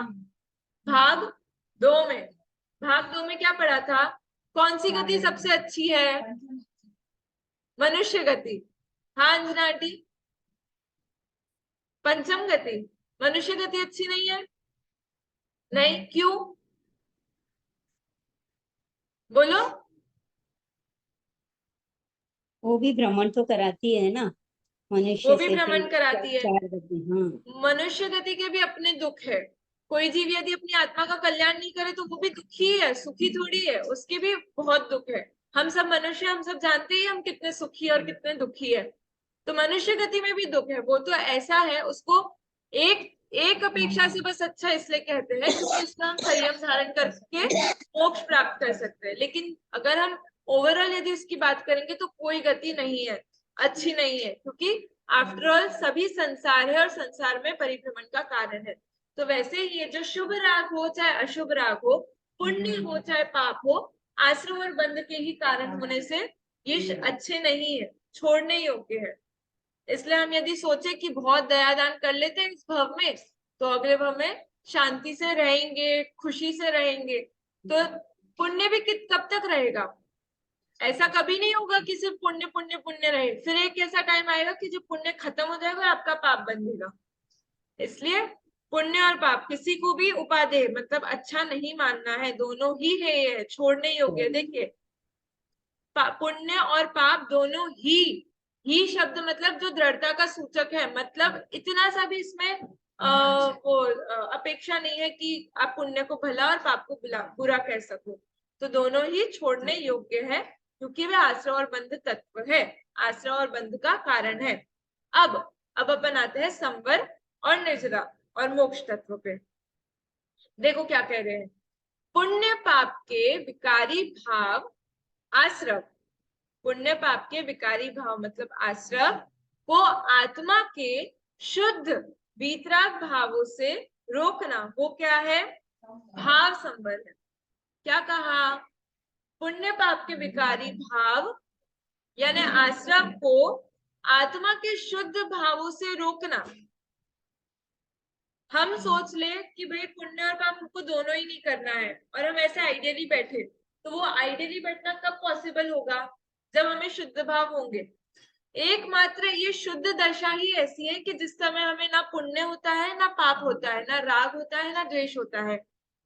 भाग 2 में। भाग 2 में क्या पढ़ा था? कौन सी गति सबसे अच्छी है? मनुष्य गति। हाँ अंजना आंटी, पंचम गति। मनुष्य गति अच्छी नहीं है? नहीं, क्यों? बोलो। वो भी भ्रमण तो कराती है ना। मनुष्य वो भी से भ्रमण फिर कराती है। चार गति, हाँ मनुष्य गति के भी अपने दुख है। कोई जीव यदि अपनी आत्मा का कल्याण नहीं करे तो वो भी दुखी है, सुखी थोड़ी है, उसके भी बहुत दुख है। हम सब मनुष्य, हम सब जानते ही हम कितने सुखी और कितने दुखी है। तो मनुष्य गति में भी दुख है, वो तो ऐसा है, उसको एक एक अपेक्षा से बस अच्छा इसलिए कहते हैं क्योंकि उसका हम संयम धारण करके मोक्ष प्राप्त कर सकते हैं। लेकिन अगर हम ओवरऑल यदि उसकी बात करेंगे तो कोई गति नहीं है, अच्छी नहीं है, क्योंकि आफ्टर ऑल सभी संसार है और संसार में परिभ्रमण का कारण है। तो वैसे ही ये जो शुभ राग हो चाहे अशुभ राग हो, पुण्य हो चाहे पाप हो, आश्रम और बंध के ही कारण होने से ये अच्छे नहीं है, छोड़ने योग्य है। इसलिए हम यदि सोचे कि बहुत दयादान कर लेते हैं इस भव में तो अगले भव में शांति से रहेंगे, खुशी से रहेंगे, तो पुण्य भी कब तक रहेगा? ऐसा कभी नहीं होगा कि सिर्फ पुण्य पुण्य पुण्य रहे। फिर एक ऐसा टाइम आएगा कि जब पुण्य खत्म हो जाएगा और आपका पाप बंधेगा। इसलिए पुण्य और पाप किसी को भी उपादेय मतलब अच्छा नहीं मानना है, दोनों ही है, ये छोड़ने योग्य। देखिए पुण्य और पाप दोनों ही शब्द मतलब जो दृढ़ता का सूचक है, मतलब इतना सा भी इसमें अपेक्षा नहीं है कि आप पुण्य को भला और पाप को बुरा कह सको। तो दोनों ही छोड़ने योग्य है क्योंकि वे आश्रय और बंध तत्व है, आश्रय और बंध का कारण है। अब अपन आते हैं संवर और निर्जरा और मोक्ष तत्व पे। देखो क्या कह रहे हैं, पुण्य पाप के विकारी भाव आश्रव, पुण्य पाप के विकारी भाव मतलब आश्रव को आत्मा के शुद्ध वीतराग भावों से रोकना, वो क्या है? भाव संवर है। क्या कहा? पुण्य पाप के विकारी भाव यानी आश्रव को आत्मा के शुद्ध भावों से रोकना। हम सोच ले कि भाई पुण्य और पाप हमको दोनों ही नहीं करना है और हम ऐसे आइडियली बैठे, तो वो आइडियली बैठना कब पॉसिबल होगा? जब हमें शुद्ध भाव होंगे। एकमात्र ये शुद्ध दशा ही ऐसी है कि जिस समय हमें ना पुण्य होता है ना पाप होता है, ना राग होता है ना द्वेष होता है।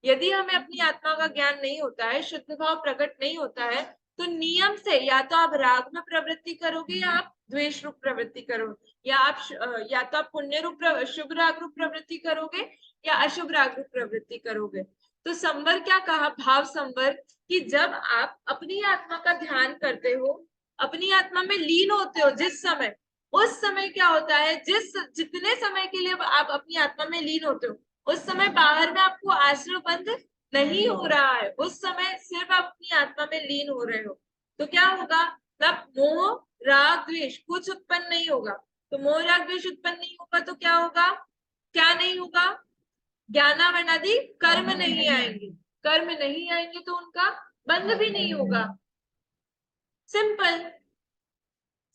यदि हमें अपनी आत्मा का ज्ञान नहीं होता है, शुद्ध भाव प्रकट नहीं होता है, तो नियम से या तो आप राग में प्रवृत्ति करोगे या आप द्वेष रूप प्रवृत्ति करोगे, या तो आप पुण्य रूप शुभ राग रूप प्रवृत्ति करोगे या अशुभ राग रूप प्रवृत्ति करोगे। तो संवर क्या कहा? भाव संवर, कि जब आप अपनी आत्मा का ध्यान करते हो, अपनी आत्मा में लीन होते हो जिस समय, उस समय क्या होता है, जितने समय के लिए आप अपनी आत्मा में लीन होते हो उस समय बाहर में आपको आश्रय बंध नहीं हो रहा है, उस समय सिर्फ आप अपनी आत्मा में लीन हो रहे हो। तो क्या होगा? तब मोह राग द्वेष कुछ उत्पन्न नहीं होगा। तो मोह राग द्वेष उत्पन्न नहीं होगा तो क्या होगा? क्या नहीं होगा? ज्ञानावरणादि कर्म नहीं आएंगे, कर्म नहीं आएंगे तो उनका बंध भी नहीं होगा। सिंपल,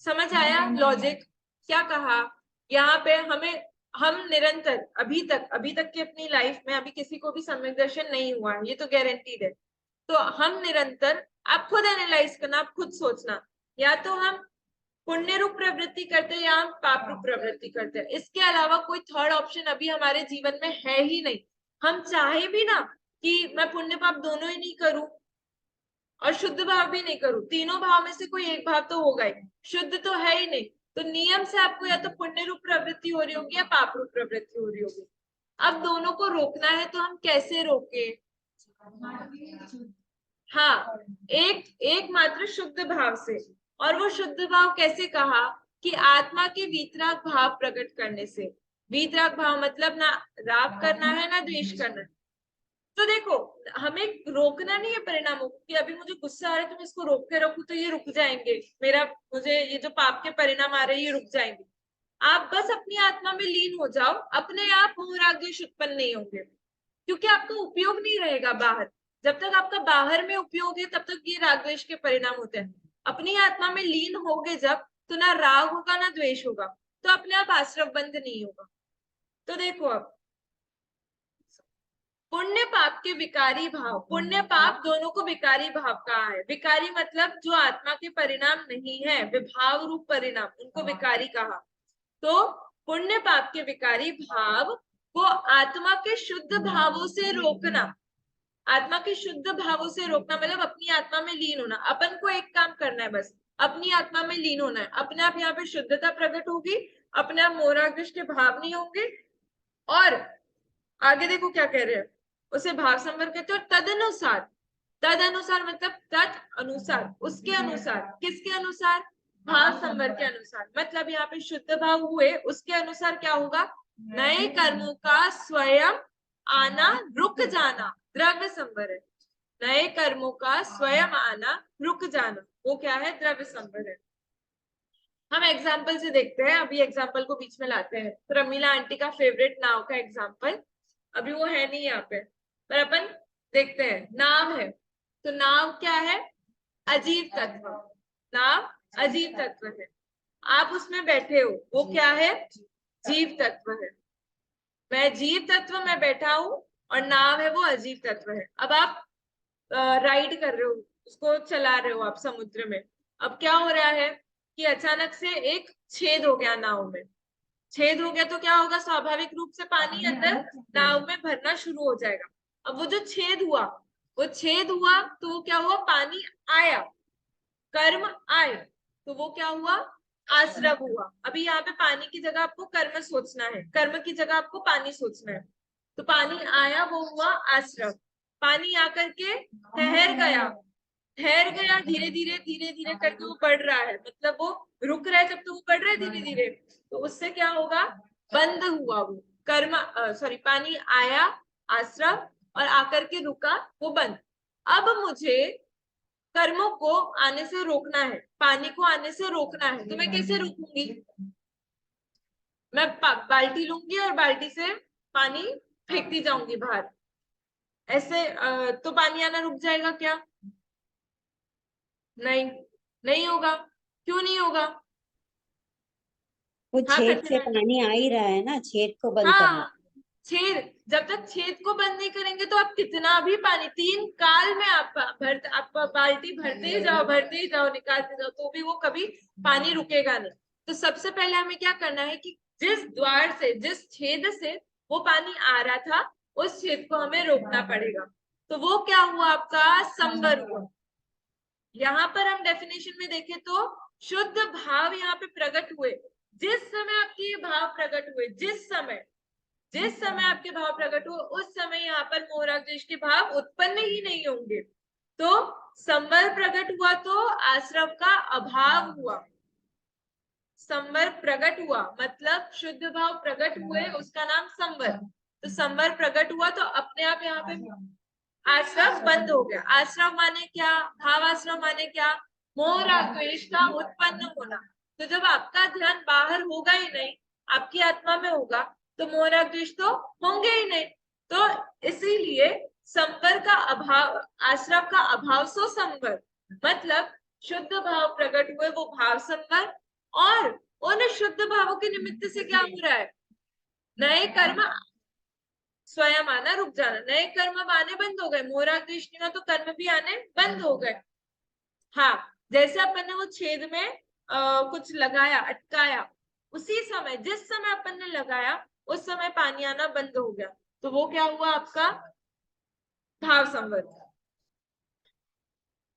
समझ आया लॉजिक? क्या कहा यहाँ पे? हम निरंतर अभी तक की अपनी लाइफ में अभी किसी को भी सम्यक दर्शन नहीं हुआ है, ये तो गारंटीड है। तो हम निरंतर, आप खुद एनालाइज करना, आप खुद सोचना, या तो हम पुण्य रूप प्रवृत्ति करते हैं या हम पाप रूप प्रवृत्ति करते हैं। इसके अलावा कोई थर्ड ऑप्शन अभी हमारे जीवन में है ही नहीं। हम चाहे भी ना कि मैं पुण्य पाप दोनों ही नहीं करूं और शुद्ध भाव भी नहीं करूं, तीनों भाव में से कोई एक भाव तो होगा ही, शुद्ध तो है ही नहीं। तो नियम से आपको या तो पुण्य रूप प्रवृत्ति हो रही होगी या पाप रूप प्रवृत्ति हो रही होगी। अब दोनों को रोकना है तो हम कैसे रोके? हाँ, एक मात्र शुद्ध भाव से। और वो शुद्ध भाव कैसे कहा? कि आत्मा के वीतराग भाव प्रकट करने से। वीतराग भाव मतलब ना राग करना है ना द्वेष करना है। तो देखो, हमें रोकना नहीं है परिणामों को कि अभी मुझे गुस्सा आ रहा है तो मैं इसको रोक के रखूं तो ये रुक जाएंगे, मुझे ये जो पाप के परिणाम आ रहे हैं ये रुक जाएंगे। आप बस अपनी आत्मा में लीन हो जाओ, अपने आप मोह राग द्वेष उत्पन्न नहीं होंगे, क्योंकि आपका उपयोग नहीं रहेगा बाहर। जब तक आपका बाहर में उपयोग है तब तक ये राग द्वेष के परिणाम होते हैं। अपनी आत्मा में लीन होगे जब, तो ना राग होगा ना द्वेष होगा, तो अपने आप आश्रव बंध नहीं होगा। तो देखो, अब पुण्य पाप के विकारी भाव, पुण्य पाप दोनों को विकारी भाव कहा है। विकारी मतलब जो आत्मा के परिणाम नहीं है, विभाव रूप परिणाम, उनको विकारी कहा। तो पुण्य पाप के विकारी भाव को आत्मा के शुद्ध भावों से रोकना। आत्मा के शुद्ध भावों से रोकना मतलब अपनी आत्मा में लीन होना। अपन को एक काम करना है बस, अपनी आत्मा में लीन होना है, अपने आप यहाँ पे शुद्धता प्रकट होगी, अपने आप मोराग्रश के भाव नहीं होंगे। और आगे देखो क्या कह रहे हैं, उसे भाव संवर कहते हैं। और तद अनुसार मतलब तत् अनुसार, उसके अनुसार, किसके अनुसार, भाव संवर के अनुसार। मतलब यहाँ पे शुद्ध भाव हुए, उसके अनुसार क्या होगा, नए कर्मों का स्वयं आना रुक जाना द्रव्य संवर है। नए कर्मों का स्वयं आना रुक जाना वो क्या है, द्रव्य संवर है। हम एग्जाम्पल से देखते हैं, अभी एग्जाम्पल को बीच में लाते हैं। प्रमीला आंटी का फेवरेट नाव का एग्जाम्पल, अभी वो है नहीं यहाँ पे, पर अपन देखते हैं। नाव है, तो नाव क्या है, अजीव तत्व। नाव अजीव तत्व है, आप उसमें बैठे हो, वो क्या है, जीव तत्व है। मैं जीव तत्व में बैठा हूं और नाव है वो अजीव तत्व है। अब आप राइड कर रहे हो, उसको चला रहे हो आप समुद्र में। अब क्या हो रहा है कि अचानक से एक छेद हो गया नाव में। छेद हो गया तो क्या होगा, स्वाभाविक रूप से पानी अंदर नाव में भरना शुरू हो जाएगा। अब वो जो छेद हुआ, वो छेद हुआ तो वो क्या हुआ, पानी आया, कर्म आए, तो वो क्या हुआ, आश्रव हुआ। अभी यहाँ पे पानी की जगह आपको कर्म सोचना है, कर्म की जगह आपको पानी सोचना है। तो पानी आया, वो हुआ आश्रव। पानी आकर के ठहर गया, धीरे धीरे करके वो बढ़ रहा है, मतलब वो रुक रहा है जब तो वो बढ़ रहा है धीरे धीरे, तो उससे क्या होगा, बंद हुआ वो कर्म, सॉरी, पानी आया आश्रव और आकर के रुका वो बंद। अब मुझे कर्मों को आने से रोकना है, पानी को आने से रोकना है, तो मैं कैसे रोकूंगी, मैं बाल्टी लूंगी और बाल्टी से पानी फेंकती जाऊंगी बाहर, ऐसे तो पानी आना रुक जाएगा क्या, नहीं, नहीं होगा। क्यों नहीं होगा, वो हाँ छेद से प्रतिभा, पानी आ ही रहा है ना, छेद को बंद करना। हाँ छेद, जब तक छेद को बंद नहीं करेंगे तो आप कितना भी पानी, 3 काल में आप बाल्टी भरते ही जाओ निकालते जाओ, तो भी वो कभी पानी रुकेगा नहीं। तो सबसे पहले हमें क्या करना है कि जिस द्वार से, जिस छेद से वो पानी आ रहा था, उस छेद को हमें रोकना पड़ेगा। तो वो क्या हुआ, आपका संवर हुआ। यहाँ पर हम डेफिनेशन में देखें तो शुद्ध भाव यहाँ पे प्रकट हुए। जिस समय आपके ये भाव प्रकट हुए, जिस समय आपके भाव प्रकट हुए, उस समय यहाँ पर मोहराग्देश के भाव उत्पन्न ही नहीं होंगे। तो संवर प्रकट हुआ तो आश्रव का अभाव हुआ। संवर प्रकट हुआ मतलब शुद्ध भाव प्रकट हुए, उसका नाम संवर। तो संवर प्रकट हुआ तो अपने आप यहाँ पे आश्रव बंद हो गया। आश्रव माने क्या, भाव आश्रव माने क्या, मोह राग द्वेष का उत्पन्न होना। तो जब आपका ध्यान बाहर होगा ही नहीं, आपकी आत्मा में होगा, तो मोह राग द्वेष तो होंगे ही नहीं। तो इसीलिए संवर का अभाव, आश्रव का अभाव सो संवर, मतलब शुद्ध भाव प्रकट हुए वो भाव संवर। और उन शुद्ध भावों के निमित्त से क्या हो रहा है, नए कर्म स्वयं आना रुक जाना, नए कर्म अब आने बंद हो गए। मोहराग द्वेष नहीं हुआ तो कर्म भी आने बंद हो गए। हाँ, जैसे अपन ने वो छेद में कुछ लगाया, अटकाया, उसी समय, जिस समय अपन ने लगाया, उस समय पानी आना बंद हो गया, तो वो क्या हुआ, आपका भाव संवर।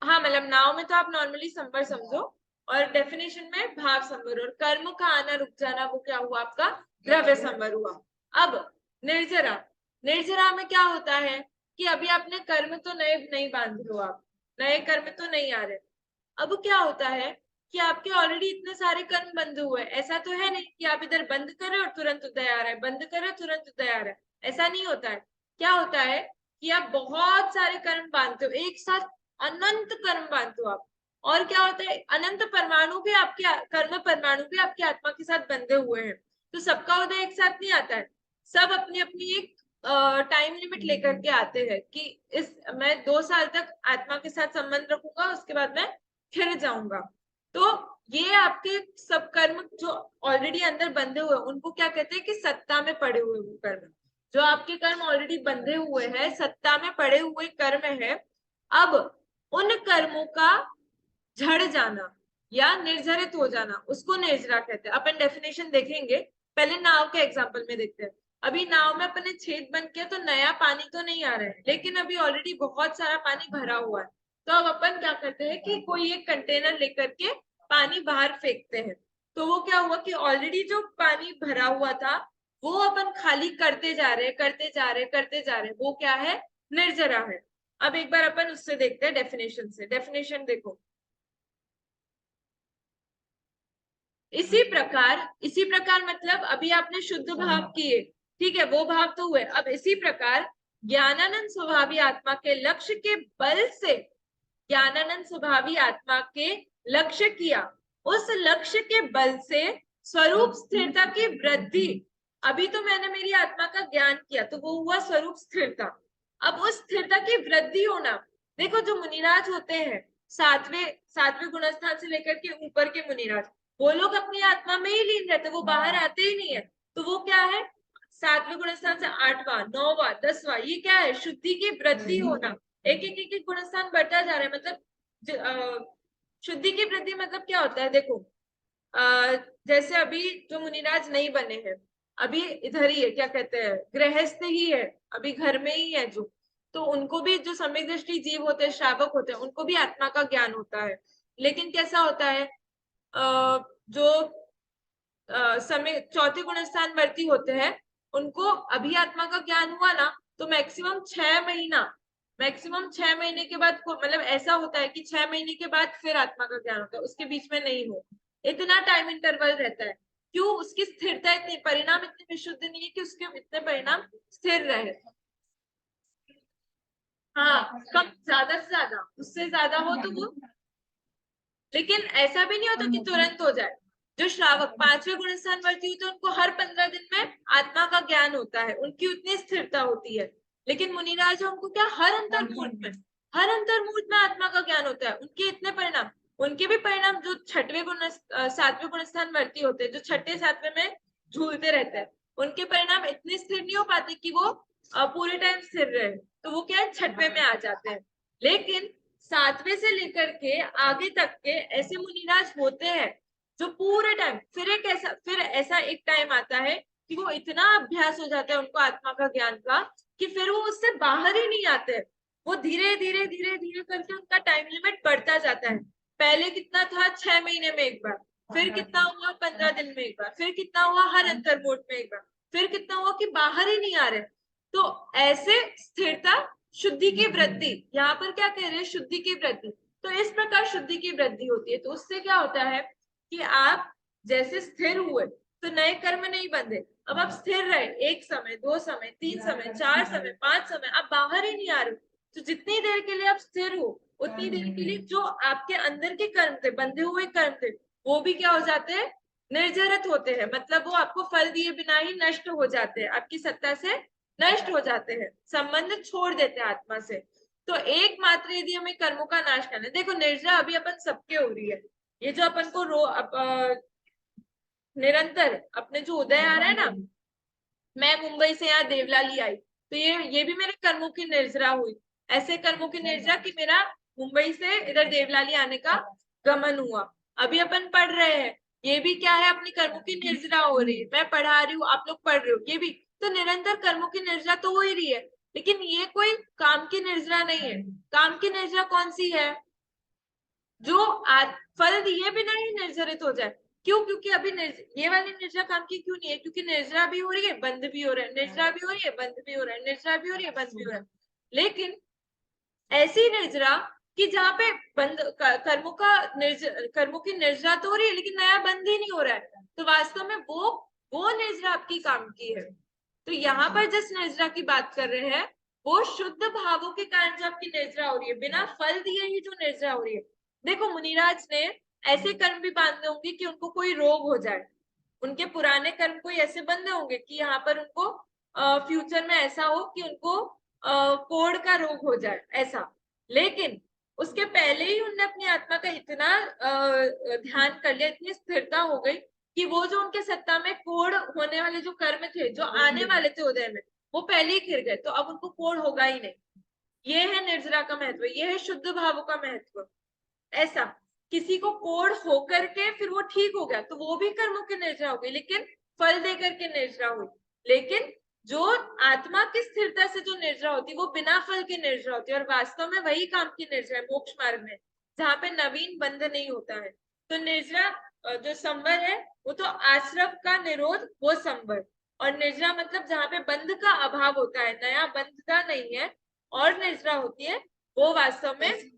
हाँ, मतलब नाव में तो आप नॉर्मली संवर समझो, और डेफिनेशन में भाव संवर। और कर्म का आना रुक जाना वो क्या हुआ, आपका द्रव्य संवर हुआ। अब निर्जरा, निर्जरा में क्या होता है कि अभी आपने कर्म तो नए नहीं बांध रहे हो, आप नए कर्म तो नहीं आ रहे। अब क्या होता है कि आपके ऑलरेडी इतने सारे कर्म बंद हुए, ऐसा तो है नहीं कि आप इधर बंद कर रहे हो और तुरंत उदय आ रहा है, बंद कर रहे हो तुरंत उदय आ रहा है, ऐसा नहीं होता है। क्या होता है कि आप बहुत सारे कर्म बांधते हो, एक साथ अनंत कर्म बांधते हो आप। और क्या होता है, अनंत परमाणु भी आपके, कर्म परमाणु भी आपकी आत्मा के साथ बंधे हुए हैं। तो सबका उदय एक साथ नहीं आता है, सब अपनी अपनी एक टाइम लिमिट लेकर के आते हैं कि इस, मैं 2 साल तक आत्मा के साथ संबंध रखूंगा, उसके बाद मैं फिर जाऊंगा। तो ये आपके सब कर्म जो ऑलरेडी अंदर बंधे हुए, उनको क्या कहते हैं कि सत्ता में पड़े हुए वो कर्म, जो आपके कर्म ऑलरेडी बंधे हुए हैं, सत्ता में पड़े हुए कर्म है। अब उन कर्मों का झड़ जाना या निर्जरित हो जाना, उसको निर्जरा कहते हैं। अपन डेफिनेशन देखेंगे, पहले नाव के एग्जांपल में देखते हैं। अभी नाव में अपने छेद बंद किया तो नया पानी तो नहीं आ रहा है, लेकिन अभी ऑलरेडी बहुत सारा पानी भरा हुआ है। तो अब अपन क्या करते हैं कि कोई एक कंटेनर लेकर के पानी बाहर फेंकते हैं, तो वो क्या हुआ कि ऑलरेडी जो पानी भरा हुआ था वो अपन खाली करते जा रहे करते जा रहे करते जा रहे, वो क्या है, निर्जरा है। अब एक बार अपन उससे देखते हैं डेफिनेशन से। डेफिनेशन देखो, इसी प्रकार मतलब अभी आपने शुद्ध भाव किए, ठीक है, वो भाव तो हुए। अब इसी प्रकार ज्ञानानंद स्वभावी आत्मा के लक्ष्य के बल से, ज्ञानानंद स्वभावी आत्मा के लक्ष्य किया, उस लक्ष्य के बल से स्वरूप स्थिरता की वृद्धि। अभी तो मैंने मेरी आत्मा का ज्ञान किया तो वो हुआ स्वरूप स्थिरता। अब उस स्थिरता की वृद्धि होना, देखो जो मुनिराज होते हैं सातवें गुणस्थान से लेकर के ऊपर के मुनिराज, वो लोग अपनी आत्मा में ही लीन रहते, वो बाहर आते ही नहीं है। तो वो क्या है, 7वें गुणस्थान से 8वां 9वां 10वां, ये क्या है, शुद्धि की वृद्धि होना। एक एक एक एक गुणस्थान बढ़ता जा रहा है। मतलब शुद्धि की वृद्धि मतलब क्या होता है, देखो जैसे अभी जो मुनिराज नहीं बने हैं, अभी इधर ही है, क्या कहते हैं, गृहस्थ ही है, अभी घर में ही है जो, तो उनको भी जो सम्यक दृष्टि जीव होते हैं, श्रावक होते हैं, उनको भी आत्मा का ज्ञान होता है। लेकिन कैसा होता है, जो समय चौथे गुण स्थान वर्ती होते हैं, उनको अभी आत्मा का ज्ञान हुआ ना, तो मैक्सिमम 6 महीने के बाद, मतलब ऐसा होता है कि 6 महीने के बाद फिर आत्मा का ज्ञान होता है, उसके बीच में नहीं हो, इतना टाइम इंटरवल रहता है। क्यों, उसकी स्थिरता इतनी, परिणाम इतने विशुद्ध नहीं है कि उसके इतने परिणाम स्थिर रहे। हाँ, कम ज्यादा से ज्यादा, उससे ज्यादा हो तो वो, लेकिन ऐसा भी नहीं होता कि तुरंत हो जाए। जो श्रावक 5वें गुणस्थान वर्ती होते हैं, उनको हर 15 दिन में आत्मा का ज्ञान होता है, उनकी उतनी स्थिरता होती है। लेकिन मुनिराज उनको क्या, हर अंतर्मुहूर्त में आत्मा का ज्ञान होता है, उनके इतने परिणाम, उनके भी परिणाम जो 7वें गुणस्थान वर्ती होते हैं, जो 6, 7वें में झूलते रहते हैं, उनके परिणाम इतने स्थिर नहीं हो पाते कि वो पूरे टाइम स्थिर रहे, तो वो क्या है, 6वें में आ जाते हैं। लेकिन 7वें से लेकर के आगे तक के ऐसे मुनिराज होते हैं जो पूरे टाइम, फिर ऐसा एक टाइम आता है कि वो इतना अभ्यास हो जाता है उनको आत्मा का ज्ञान का, कि फिर वो उससे बाहर ही नहीं आते। वो धीरे धीरे धीरे धीरे करके उनका टाइम लिमिट बढ़ता जाता है। पहले कितना था, 6 महीने में एक बार, फिर कितना हुआ 15 दिन में एक बार, फिर कितना हुआ हर अंतर्मोट में एक बार, फिर कितना हुआ कि बाहर ही नहीं आ रहे। तो ऐसे स्थिरता, शुद्धि की वृद्धि, यहाँ पर क्या कह रहे हैं, शुद्धि की वृद्धि। तो इस प्रकार शुद्धि की वृद्धि होती है। तो उससे क्या होता है कि आप जैसे स्थिर हुए तो नए कर्म नहीं बंधे, अब आप स्थिर रहे, 1 समय 2 समय 3 समय 4 समय 5 समय, आप बाहर ही नहीं आ रहे। तो जितनी देर के लिए आप स्थिर हो, उतनी देर के लिए जो आपके अंदर के कर्म थे, बंधे हुए कर्म थे, वो भी क्या हो जाते हैं, निर्जरित होते हैं। मतलब वो आपको फल दिए बिना ही नष्ट हो जाते हैं, आपकी सत्ता से नष्ट हो जाते हैं, संबंध छोड़ देते हैं आत्मा से। तो एकमात्र यदि हमें कर्मों का नाश करना है, देखो निर्जरा अभी अपन सबके हो रही है, ये जो अपन को निरंतर अपने जो उदय आ रहा है ना, मैं मुंबई से यहाँ देवलाली आई, तो ये भी मेरे कर्मों की निर्जरा हुई। ऐसे कर्मों की निर्जरा कि मेरा मुंबई से इधर देवलाली आने का गमन हुआ। अभी अपन पढ़ रहे हैं, ये भी क्या है, अपनी कर्मों की निर्जरा हो रही है। मैं पढ़ा रही हूँ, आप लोग पढ़ रहे हो, ये भी तो निरंतर कर्मों की निर्जरा तो हो ही रही है। लेकिन ये कोई काम की निर्जरा नहीं है। काम की निर्जरा कौन सी है, जो फल दिए बिना ही निर्जरित हो जाए। क्यों, क्योंकि अभी ये वाली निर्जरा काम की क्यों नहीं है, क्योंकि निर्जरा भी हो रही है, बंद भी हो रहा है, निर्जरा भी हो रही है, बंद भी हो रहा है, निर्जरा भी हो रही है, बंद भी हो रहा है। लेकिन ऐसी निर्जरा कि जहाँ पे बंद कर्मों की निर्जरा तो हो रही है, लेकिन नया बंद ही नहीं हो रहा है, तो वास्तव में वो निर्जरा आपकी काम की है। तो यहाँ पर जिस निर्जरा की बात कर रहे हैं, वो शुद्ध भावों के कारण जो आपकी निर्जरा हो रही है, बिना फल दिए ही जो निर्जरा हो रही है। देखो मुनिराज ने ऐसे कर्म भी बांधे होंगे कि उनको कोई रोग हो जाए, उनके पुराने कर्म कोई ऐसे बंधे होंगे कि यहाँ पर उनको फ्यूचर में ऐसा हो कि उनको कोढ़ का रोग हो जाए, ऐसा। लेकिन उसके पहले ही उनने अपनी आत्मा का इतना ध्यान कर लिया, इतनी स्थिरता हो गई कि वो जो उनके सत्ता में कोढ़ होने वाले जो कर्म थे, जो आने वाले थे उदय में, वो पहले ही खिर गए, तो अब उनको कोढ़ होगा ही नहीं। ये है निर्जरा का महत्व, ये है शुद्ध भावों का महत्व। ऐसा किसी को कोढ़ होकर के फिर वो ठीक हो गया, तो वो भी कर्मों की निर्जरा हो गई, लेकिन फल देकर के निर्जरा हुई। लेकिन जो आत्मा की स्थिरता से जो निर्जरा होती है, वो बिना फल की निर्जरा होती है, और वास्तव में वही काम की निर्जरा है मोक्ष मार्ग में, जहाँ पे नवीन बंध नहीं होता है। तो निर्जरा जो संवर है वो तो आश्रव का निरोध वो संवर, और निर्जरा मतलब जहाँ पे बंध का अभाव होता है, नया बंधता नहीं है, और निर्जरा होती है वो वास्तव में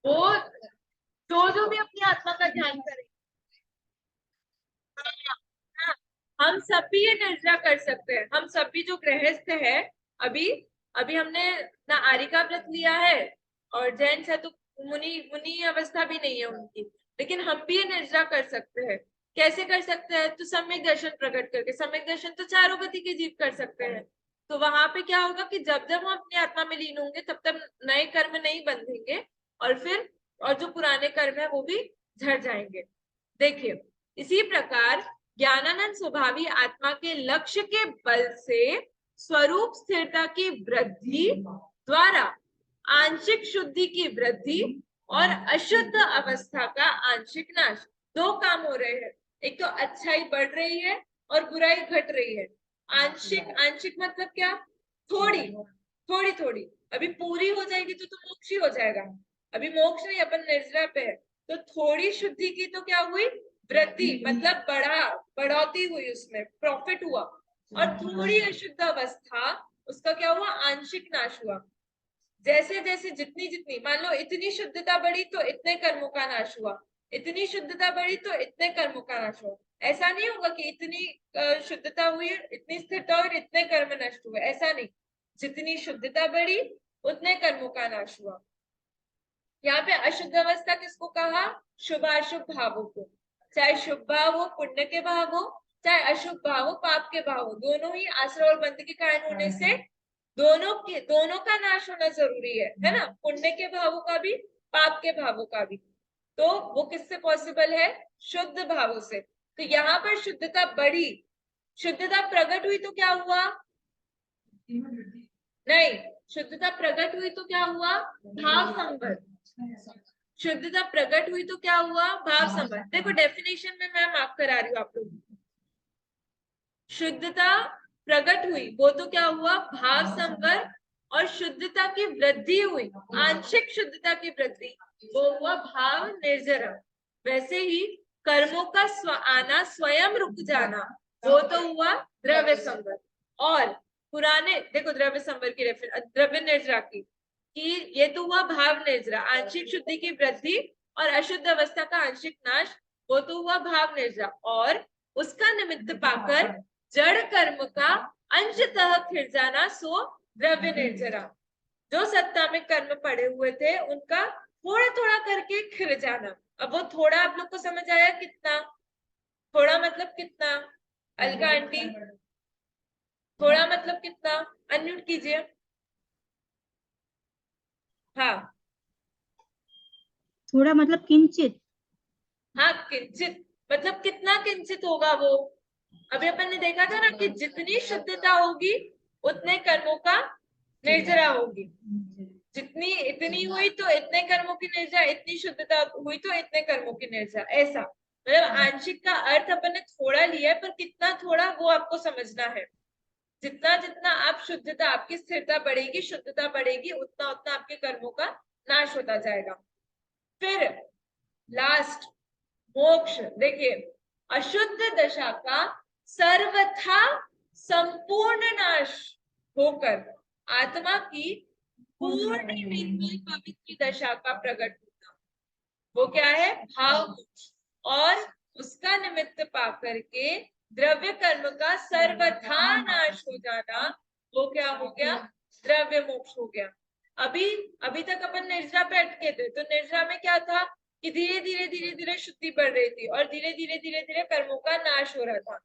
वो जो भी अपनी आत्मा का ध्यान करे। हाँ, हम सब भी ये निर्जरा कर सकते हैं, हम सब भी जो गृहस्थ है, अभी अभी हमने ना आर्य का व्रत लिया है, और जैन है तो मुनि मुनि अवस्था भी नहीं है उनकी, लेकिन हम भी ये निर्जरा कर सकते हैं। कैसे कर सकते हैं? तो सम्यक दर्शन प्रकट करके। सम्यक दर्शन तो चारों गति के जीव कर सकते हैं। तो वहां पे क्या होगा कि जब जब हम अपनी आत्मा में लीन होंगे तब तक नए कर्म नहीं बंधेंगे, और जो पुराने कर्म है वो भी झड़ जाएंगे। देखिए, इसी प्रकार ज्ञानानंद स्वभावी आत्मा के लक्ष्य के बल से स्वरूप स्थिरता की वृद्धि द्वारा आंशिक शुद्धि की वृद्धि और अशुद्ध अवस्था का आंशिक नाश, दो काम हो रहे हैं। एक तो अच्छाई बढ़ रही है और बुराई घट रही है। आंशिक आंशिक मतलब क्या? थोड़ी थोड़ी थोड़ी। अभी पूरी हो जाएगी तो मोक्ष ही हो जाएगा। अभी मोक्ष नहीं, अपन निर्जरा पे है, तो थोड़ी शुद्धि की तो क्या हुई? वृद्धि, मतलब बढ़ोतरी हुई, उसमें प्रॉफिट हुआ। और थोड़ी अशुद्ध अवस्था, उसका क्या हुआ? आंशिक नाश हुआ। जैसे जैसे जितनी जितनी, मान लो इतनी शुद्धता बढ़ी तो इतने कर्मों का नाश हुआ, इतनी शुद्धता बढ़ी तो इतने कर्मों का नाश हुआ। ऐसा नहीं होगा कि इतनी शुद्धता हुई, इतनी स्थिरता हुई, इतने कर्म नष्ट हुए, ऐसा नहीं। जितनी शुद्धता बढ़ी उतने कर्मों का नाश हुआ। यहाँ पे अशुद्ध अवस्था किसको कहा? शुभाशुभ भावों को। चाहे शुभ भाव हो पुण्य के भाव हो, चाहे अशुभ भाव हो पाप के भाव हो, दोनों ही आश्रय और बंध के कारण होने से दोनों का नाश होना जरूरी है ना? पुण्य के भावों का भी, पाप के भावों का भी। तो वो किससे पॉसिबल है? शुद्ध भावों से। तो यहाँ पर शुद्धता बढ़ी, शुद्धता प्रकट हुई तो क्या हुआ? नहीं, शुद्धता प्रकट हुई तो क्या हुआ? भाव संवर। शुद्धता प्रकट हुई तो क्या हुआ? भाव संवर। देखो डेफिनेशन में मैं मार्क करा रही हूँ आप लोगों को। शुद्धता प्रकट हुई वो तो क्या हुआ? भाव संवर। और शुद्धता की वृद्धि हुई, आंशिक शुद्धता की वृद्धि, वो हुआ भाव निर्जरा। वैसे ही कर्मों का आना, स्वयं रुक जाना, वो तो हुआ द्रव्य संवर। और पुराने देखो द्रव्य संवर की द्रव्य निर्जरा की, कि ये तो हुआ भाव निर्जरा, आंशिक शुद्धि की वृद्धि और अशुद्ध अवस्था का आंशिक नाश, वो तो हुआ भाव निर्जरा। और उसका निमित्त पाकर जड़ कर्म का अंशतः खिल जाना, सो द्रव्य निर्जरा। जो सत्ता में कर्म पड़े हुए थे उनका थोड़ा थोड़ा करके खिल जाना। अब वो थोड़ा आप लोग को समझ आया? कितना थोड़ा मतलब कितना? अलका आंटी, थोड़ा मतलब कितना? अनम्यूट कीजिए। हाँ थोड़ा मतलब किंचित। हाँ, किंचित मतलब कितना किंचित होगा वो? अभी अपन ने देखा था ना कि जितनी शुद्धता होगी उतने कर्मों का निर्जरा होगी। जितनी इतनी हुई तो इतने कर्मों की निर्जरा, इतनी शुद्धता हुई तो इतने कर्मों की निर्जरा। ऐसा मतलब आंशिक का अर्थ अपन ने थोड़ा लिया है, पर कितना थोड़ा वो आपको समझना है। जितना जितना आप शुद्धता, आपकी स्थिरता बढ़ेगी, शुद्धता बढ़ेगी, उतना उतना आपके कर्मों का नाश होता जाएगा। फिर लास्ट मोक्ष। देखिए, अशुद्ध दशा का सर्वथा संपूर्ण नाश होकर आत्मा की पूर्ण निर्मल पवित्र दशा का प्रकट होना, वो क्या है? भाव मोक्ष। और उसका निमित्त पा करके द्रव्य कर्म का सर्वथा नाश हो जाना, वो क्या हो गया? द्रव्य मोक्ष हो गया। अभी अभी तक अपन निर्जरा पे अटके थे, तो निर्जरा में क्या था कि धीरे धीरे शुद्धि बढ़ रही थी और धीरे धीरे कर्मों का नाश हो रहा था।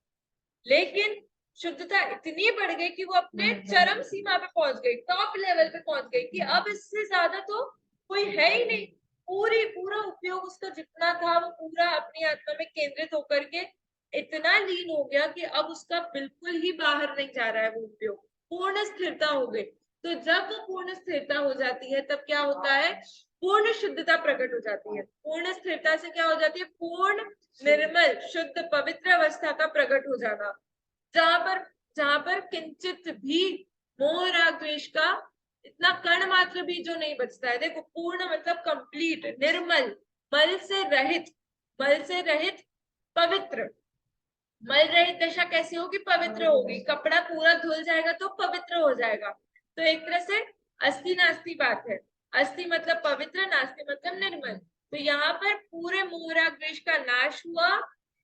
लेकिन शुद्धता इतनी बढ़ गई कि वो अपने चरम सीमा पे पहुंच गई, टॉप लेवल पे पहुंच गई, कि अब इससे ज्यादा तो कोई है ही नहीं। पूरा उपयोग उसका जितना था वो पूरा अपनी आत्मा में केंद्रित होकर के इतना लीन हो गया कि अब उसका बिल्कुल ही बाहर नहीं जा रहा है वो उपयोग। पूर्ण स्थिरता हो गई। तो जब वो पूर्ण स्थिरता हो जाती है तब क्या होता है? पूर्ण शुद्धता प्रकट हो जाती है। पूर्ण स्थिरता से क्या हो जाती है? पूर्ण निर्मल शुद्ध पवित्र अवस्था का प्रकट हो जाना, जहां पर किंचित भी मोह राग द्वेष का इतना कण मात्र भी जो नहीं बचता है। देखो पूर्ण मतलब कंप्लीट, निर्मल, मल से रहित, मल से रहित पवित्र। मल रहित दशा कैसी होगी? पवित्र होगी। कपड़ा पूरा धुल जाएगा तो पवित्र हो जाएगा। तो एक तरह से अस्थि नास्ति बात है। अस्थि मतलब पवित्र, नास्ति मतलब निर्मल। तो यहाँ पर पूरे मोहराग्वेश का नाश हुआ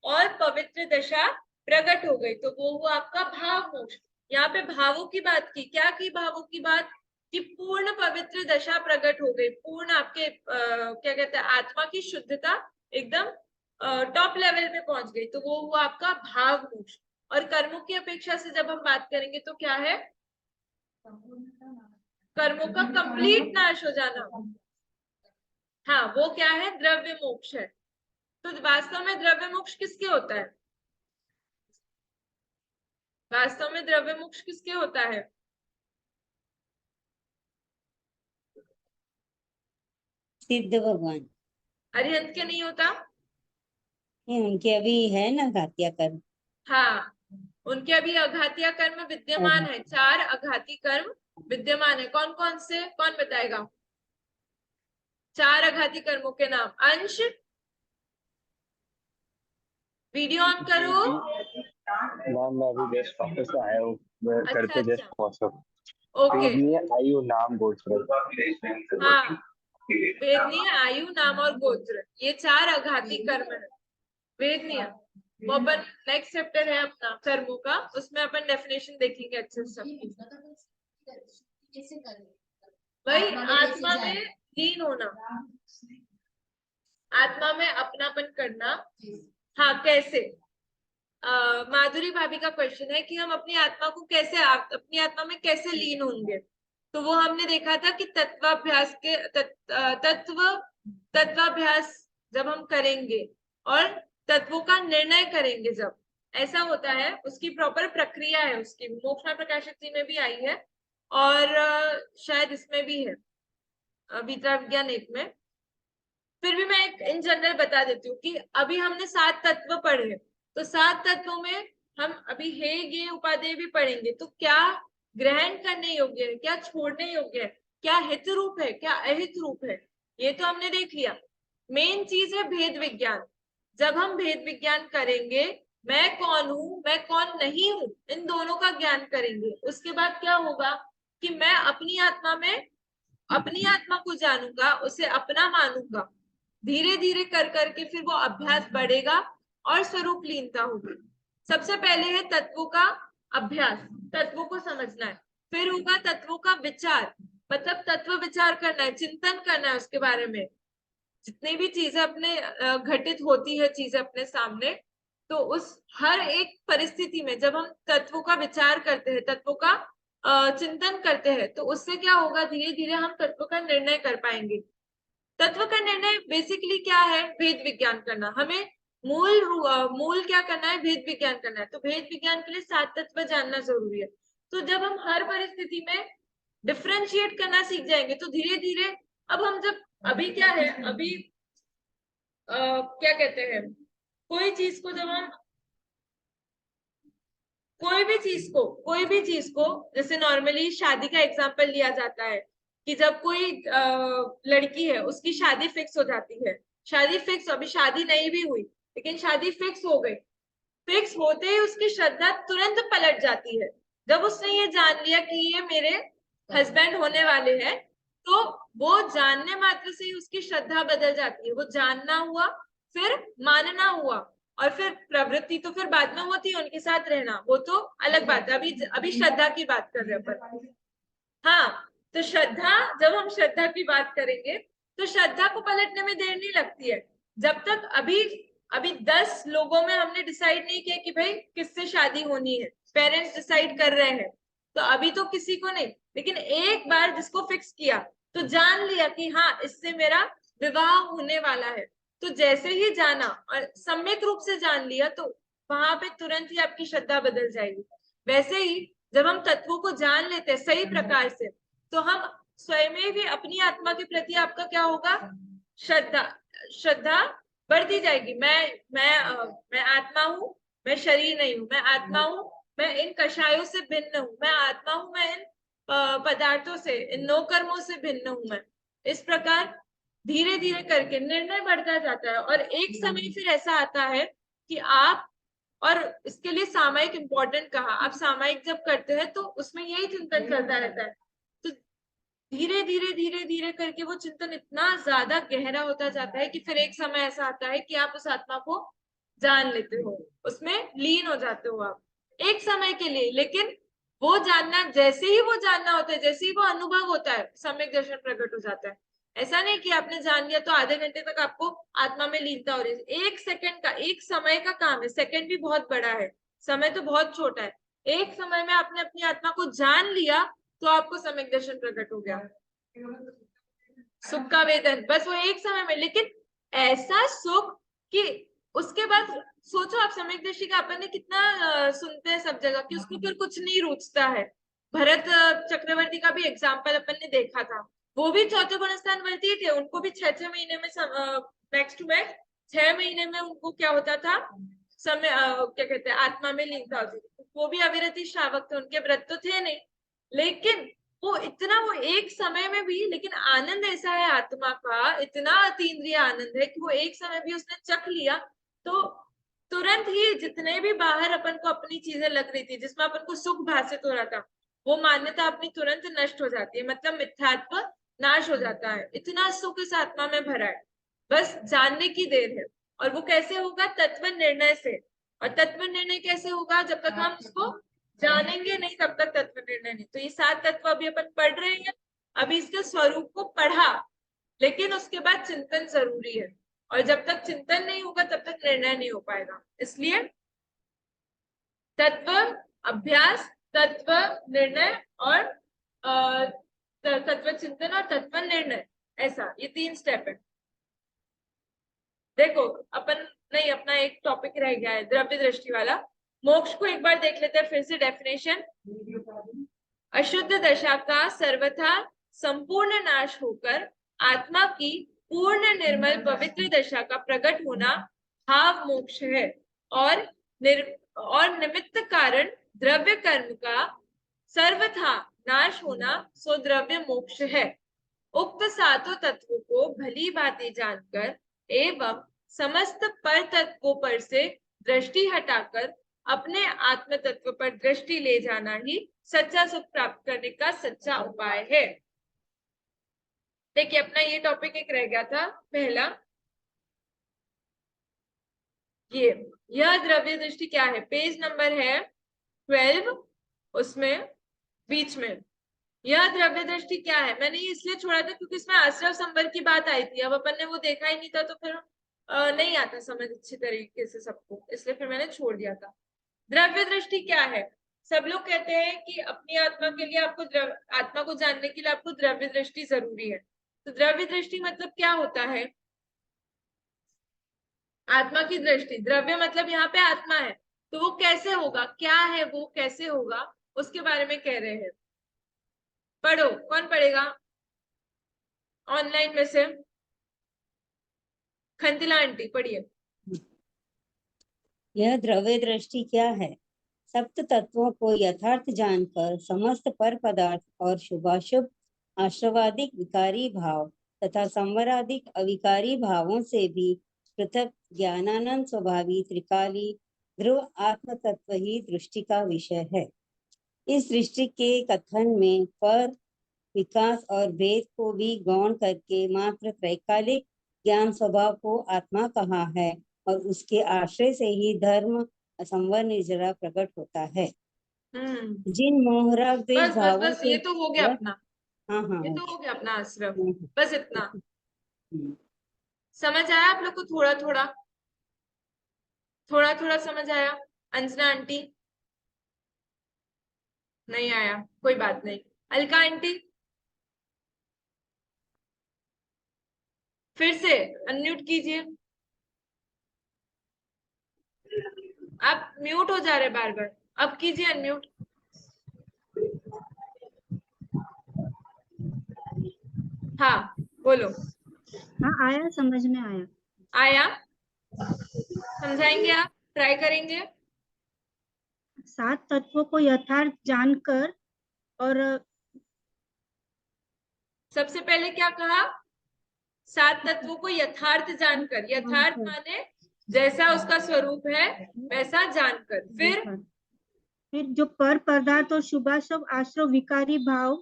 और पवित्र दशा प्रकट हो गई, तो वो हुआ आपका भाव मोक्ष। यहाँ पे भावों की बात की, क्या की? भावों की बात कि पूर्ण पवित्र दशा प्रकट हो गई, पूर्ण आपके क्या कहते हैं, आत्मा की शुद्धता एकदम टॉप लेवल पे पहुंच गई, तो वो हुआ आपका भाव मोक्ष। और कर्मों की अपेक्षा से जब हम बात करेंगे तो क्या है? कर्मों का कंप्लीट नाश हो जाना। हाँ, वो क्या है? द्रव्य मोक्ष है। तो वास्तव में द्रव्य मोक्ष किसके होता है? वास्तव में द्रव्य मोक्ष किसके होता है? सिद्ध भगवान। अरिहंत के नहीं होता? ये उनके अभी है ना घातिया कर्म। हाँ, उनके अभी अघातिया कर्म विद्यमान है। 4 अघाती कर्म विद्यमान है। कौन कौन से? कौन बताएगा 4 अघाती कर्मों के नाम? अंश, वीडियो ऑन करो। मैम मैं अभी जस्ट ऑफिस से आया हूँ, मैं घर पे जस्ट पहुंचा हूँ। ओके। वेदनीय, आयु, नाम, गोत्र। हाँ, वेदनीय, आयु, नाम और गोत्र, ये 4 अघाती कर्म है। वेदनीय वो अपन नेक्स्ट चैप्टर है अपना कर्मों का, उसमें अपन डेफिनेशन देखेंगे अच्छे से सबकी। भाई आत्मा में लीन होना, आत्मा में अपनापन करना। हाँ, कैसे? माधुरी भाभी का क्वेश्चन है कि हम अपनी आत्मा को कैसे, अपनी आत्मा में कैसे लीन होंगे। तो वो हमने देखा था कि तत्वाभ्यास के तत्वाभ्यास जब हम करेंगे और तत्वों का निर्णय करेंगे, जब ऐसा होता है, उसकी प्रॉपर प्रक्रिया है। उसकी मोक्ष प्रकाशित जी में भी आई है और शायद इसमें भी है, विद्या विज्ञान 1 में। फिर भी मैं एक इन जनरल बता देती हूँ कि अभी हमने 7 तत्व पढ़े, तो 7 तत्वों में हम अभी हे गे उपादेय भी पढ़ेंगे। तो क्या ग्रहण करने योग्य है, क्या छोड़ने योग्य है, क्या हित रूप है, क्या अहित रूप है, ये तो हमने देख लिया। मेन चीज है भेद विज्ञान। जब हम भेद विज्ञान करेंगे, मैं कौन हूं, मैं कौन नहीं हूं, इन दोनों का ज्ञान करेंगे, उसके बाद क्या होगा कि मैं अपनी आत्मा में अपनी आत्मा को जानूंगा, उसे अपना मानूंगा। धीरे धीरे कर करके फिर वो अभ्यास बढ़ेगा और स्वरूप लीनता होगी। सबसे पहले है तत्वों का अभ्यास, तत्वों को समझना है। फिर होगा तत्वों का विचार, मतलब तत्व विचार करना है, चिंतन करना है उसके बारे में। जितनी भी चीजें अपने घटित होती है चीजें अपने सामने, तो उस हर एक परिस्थिति में जब हम तत्वों का विचार करते हैं, तत्वों का चिंतन करते हैं, तो उससे क्या होगा, धीरे धीरे हम तत्व का निर्णय कर पाएंगे। तत्व का निर्णय बेसिकली क्या है? भेद विज्ञान करना। हमें मूल क्या करना है? भेद विज्ञान करना है। तो भेद विज्ञान के लिए 7 तत्व जानना जरूरी है। तो जब हम हर परिस्थिति में डिफरेंशिएट करना सीख जाएंगे, तो धीरे धीरे अब हम जब अभी क्या है, अभी क्या कहते हैं, कोई चीज को जब हम कोई भी चीज को जैसे नॉर्मली शादी का एग्जांपल लिया जाता है कि जब कोई लड़की है, उसकी शादी फिक्स हो जाती है, शादी फिक्स, अभी शादी नहीं भी हुई लेकिन शादी फिक्स हो गई, फिक्स होते ही उसकी श्रद्धा तुरंत पलट जाती है। जब उसने ये जान लिया कि ये मेरे हस्बैंड होने वाले हैं, तो वो जानने मात्र से ही उसकी श्रद्धा बदल जाती है। वो जानना हुआ, फिर मानना हुआ, और फिर प्रवृत्ति तो फिर बाद में होती है, उनके साथ रहना, वो तो अलग बात है। अभी श्रद्धा की बात कर रहे हैं अपन। हाँ, तो श्रद्धा, जब हम श्रद्धा की बात करेंगे तो श्रद्धा को पलटने में देर नहीं लगती है। जब तक अभी 10 लोगों में हमने डिसाइड नहीं किया कि भाई किससे शादी होनी है, पेरेंट्स डिसाइड कर रहे हैं, तो अभी तो किसी को नहीं, लेकिन एक बार जिसको फिक्स किया तो जान लिया कि हाँ, इससे मेरा विवाह होने वाला है, तो जैसे ही जाना और सम्यक रूप से जान लिया, तो वहां पे तुरंत ही आपकी श्रद्धा बदल जाएगी। वैसे ही जब हम तत्वों को जान लेते हैं सही प्रकार से, तो हम स्वयं भी अपनी आत्मा के प्रति आपका क्या होगा, श्रद्धा बढ़ती जाएगी। मैं आत्मा हूँ, मैं शरीर नहीं हूँ, मैं आत्मा हूँ, मैं इन कषायों से भिन्न हूँ, मैं आत्मा हूँ, मैं इन पदार्थों से, इन 9 कर्मों से भिन्न हूं मैं। इस प्रकार धीरे धीरे करके निर्णय बढ़ता जाता है और एक समय फिर ऐसा आता है कि आप, और इसके लिए सामायिक इंपॉर्टेंट कहा, आप सामायिक जब करते हैं तो उसमें यही चिंतन चलता रहता है। तो धीरे धीरे धीरे धीरे करके वो चिंतन इतना ज्यादा गहरा होता जाता है कि फिर एक समय ऐसा आता है कि आप उस आत्मा को जान लेते हो, उसमें लीन हो जाते हो आप एक समय के लिए। लेकिन वो जानना, जैसे ही वो जानना होता है, जैसे ही वो अनुभव होता है, सम्यक दर्शन प्रकट हो जाता है। ऐसा नहीं कि आपने जान लिया तो आधे घंटे तक आपको आत्मा में लीनता हो रही है। एक सेकंड का, एक समय का काम है। सेकंड भी बहुत बड़ा है, समय तो बहुत छोटा है। एक समय में आपने अपनी आत्मा को जान लिया तो आपको सम्यक दर्शन प्रकट हो गया। सुख का वेदन, बस वो एक समय में, लेकिन ऐसा सुख कि उसके बाद सोचो आप, सम्यक दृष्टि का अपन ने कितना सुनते हैं सब जगह कि उसको फिर कुछ नहीं रुचता है। भरत चक्रवर्ती का भी एग्जाम्पल अपन ने देखा था, वो भी चौथे गुणस्थान वर्ती थे, उनको भी 6-6 महीने में नेक्स्ट टू मैक्स 6 महीने में उनको क्या होता था, समय क्या कहते हैं, आत्मा में लीनता होती थी। वो भी अविरति श्रावक थे, उनके व्रत तो थे नहीं, लेकिन वो इतना, वो एक समय में भी, लेकिन आनंद ऐसा है आत्मा का, इतना अतीन्द्रिय आनंद है कि वो एक समय भी उसने चख लिया तो तुरंत ही जितने भी बाहर अपन को अपनी चीजें लग रही थी, जिसमें अपन को सुख भासित हो रहा था, वो मान्यता अपनी तुरंत नष्ट हो जाती है, मतलब मिथ्यात्व नाश हो जाता है। इतना सुख इस आत्मा में भरा है, बस जानने की देर है। और वो कैसे होगा? तत्व निर्णय से। और तत्व निर्णय कैसे होगा? जब तक हम उसको जानेंगे नहीं तब तक तत्व निर्णय नहीं। तो ये 7 तत्व अभी अपन पढ़ रहे हैं, अभी इसके स्वरूप को पढ़ा, लेकिन उसके बाद चिंतन जरूरी है, और जब तक चिंतन नहीं होगा तब तक निर्णय नहीं हो पाएगा। इसलिए तत्व अभ्यास, तत्व निर्णय और तत्व चिंतन और तत्व निर्णय, ऐसा ये 3 स्टेप है। देखो अपन नहीं, अपना एक टॉपिक रह गया है द्रव्य दृष्टि वाला। मोक्ष को एक बार देख लेते हैं फिर से डेफिनेशन। अशुद्ध दशा का सर्वथा संपूर्ण नाश होकर आत्मा की पूर्ण निर्मल पवित्र दशा का प्रकट होना भाव मोक्ष है, और निमित्त कारण द्रव्य कर्म का सर्वथा नाश होना सो द्रव्य मोक्ष है। उक्त सातों तत्वों को भली भांति जानकर एवं समस्त पर तत्वों पर से दृष्टि हटाकर अपने आत्म तत्व पर दृष्टि ले जाना ही सच्चा सुख प्राप्त करने का सच्चा उपाय है। देखिए अपना ये टॉपिक एक रह गया था पहला, यह द्रव्य दृष्टि क्या है, पेज नंबर है 12, उसमें बीच में यह द्रव्य दृष्टि क्या है। मैंने ये इसलिए छोड़ा था क्योंकि इसमें आश्रव संवर की बात आई थी, अब अपन ने वो देखा ही नहीं था तो फिर नहीं आता समझ अच्छी तरीके से सबको, इसलिए फिर मैंने छोड़ दिया था। द्रव्य दृष्टि क्या है? सब लोग कहते हैं कि अपनी आत्मा के लिए आपको आत्मा को जानने के लिए आपको द्रव्य दृष्टि जरूरी है। तो द्रव्य दृष्टि मतलब क्या होता है? आत्मा की दृष्टि, द्रव्य मतलब यहाँ पे आत्मा है, तो वो कैसे होगा, क्या है वो, कैसे होगा, उसके बारे में कह रहे हैं। पढ़ो, कौन पढ़ेगा ऑनलाइन में से? खंतिला आंटी पढ़िए। यह द्रव्य दृष्टि क्या है? सप्त तत्वों को यथार्थ जानकर समस्त पर पदार्थ और शुभाशुभ आश्रवादिक विकारी भाव तथा संवरादिक अविकारी भावों से भी पृथक ज्ञानानंद स्वभावी त्रिकाली ध्रुव आत्म तत्व ही दृष्टि का विषय है। इस दृष्टि के कथन में पर, विकास और भेद को भी गौण करके मात्र त्रैकालिक ज्ञान स्वभाव को आत्मा कहा है, और उसके आश्रय से ही धर्म असंवर निर्जरा प्रकट होता है। जिन मोहराग द्वेष बस भावों बस से ये तो हो गया अपना, हाँ हाँ ये तो हो गया अपना आश्रम, हम्म, बस इतना। हम्म। समझ आया आप लोग को? थोड़ा थोड़ा थोड़ा थोड़ा समझ आया? अंजना आंटी नहीं आया, कोई बात नहीं। अलका आंटी फिर से अनम्यूट कीजिए, आप म्यूट हो जा रहे बार बार, अब कीजिए अनम्यूट। हाँ बोलो। हाँ आया, समझ में आया। आया? समझाएंगे आप? ट्राई करेंगे? 7 तत्वों को यथार्थ जानकर और सबसे पहले क्या कहा? 7 तत्वों को यथार्थ जानकर, यथार्थ माने जैसा उसका स्वरूप है वैसा जानकर। फिर जो पर पदार्थ और शुभाशुभ आश्रव विकारी भाव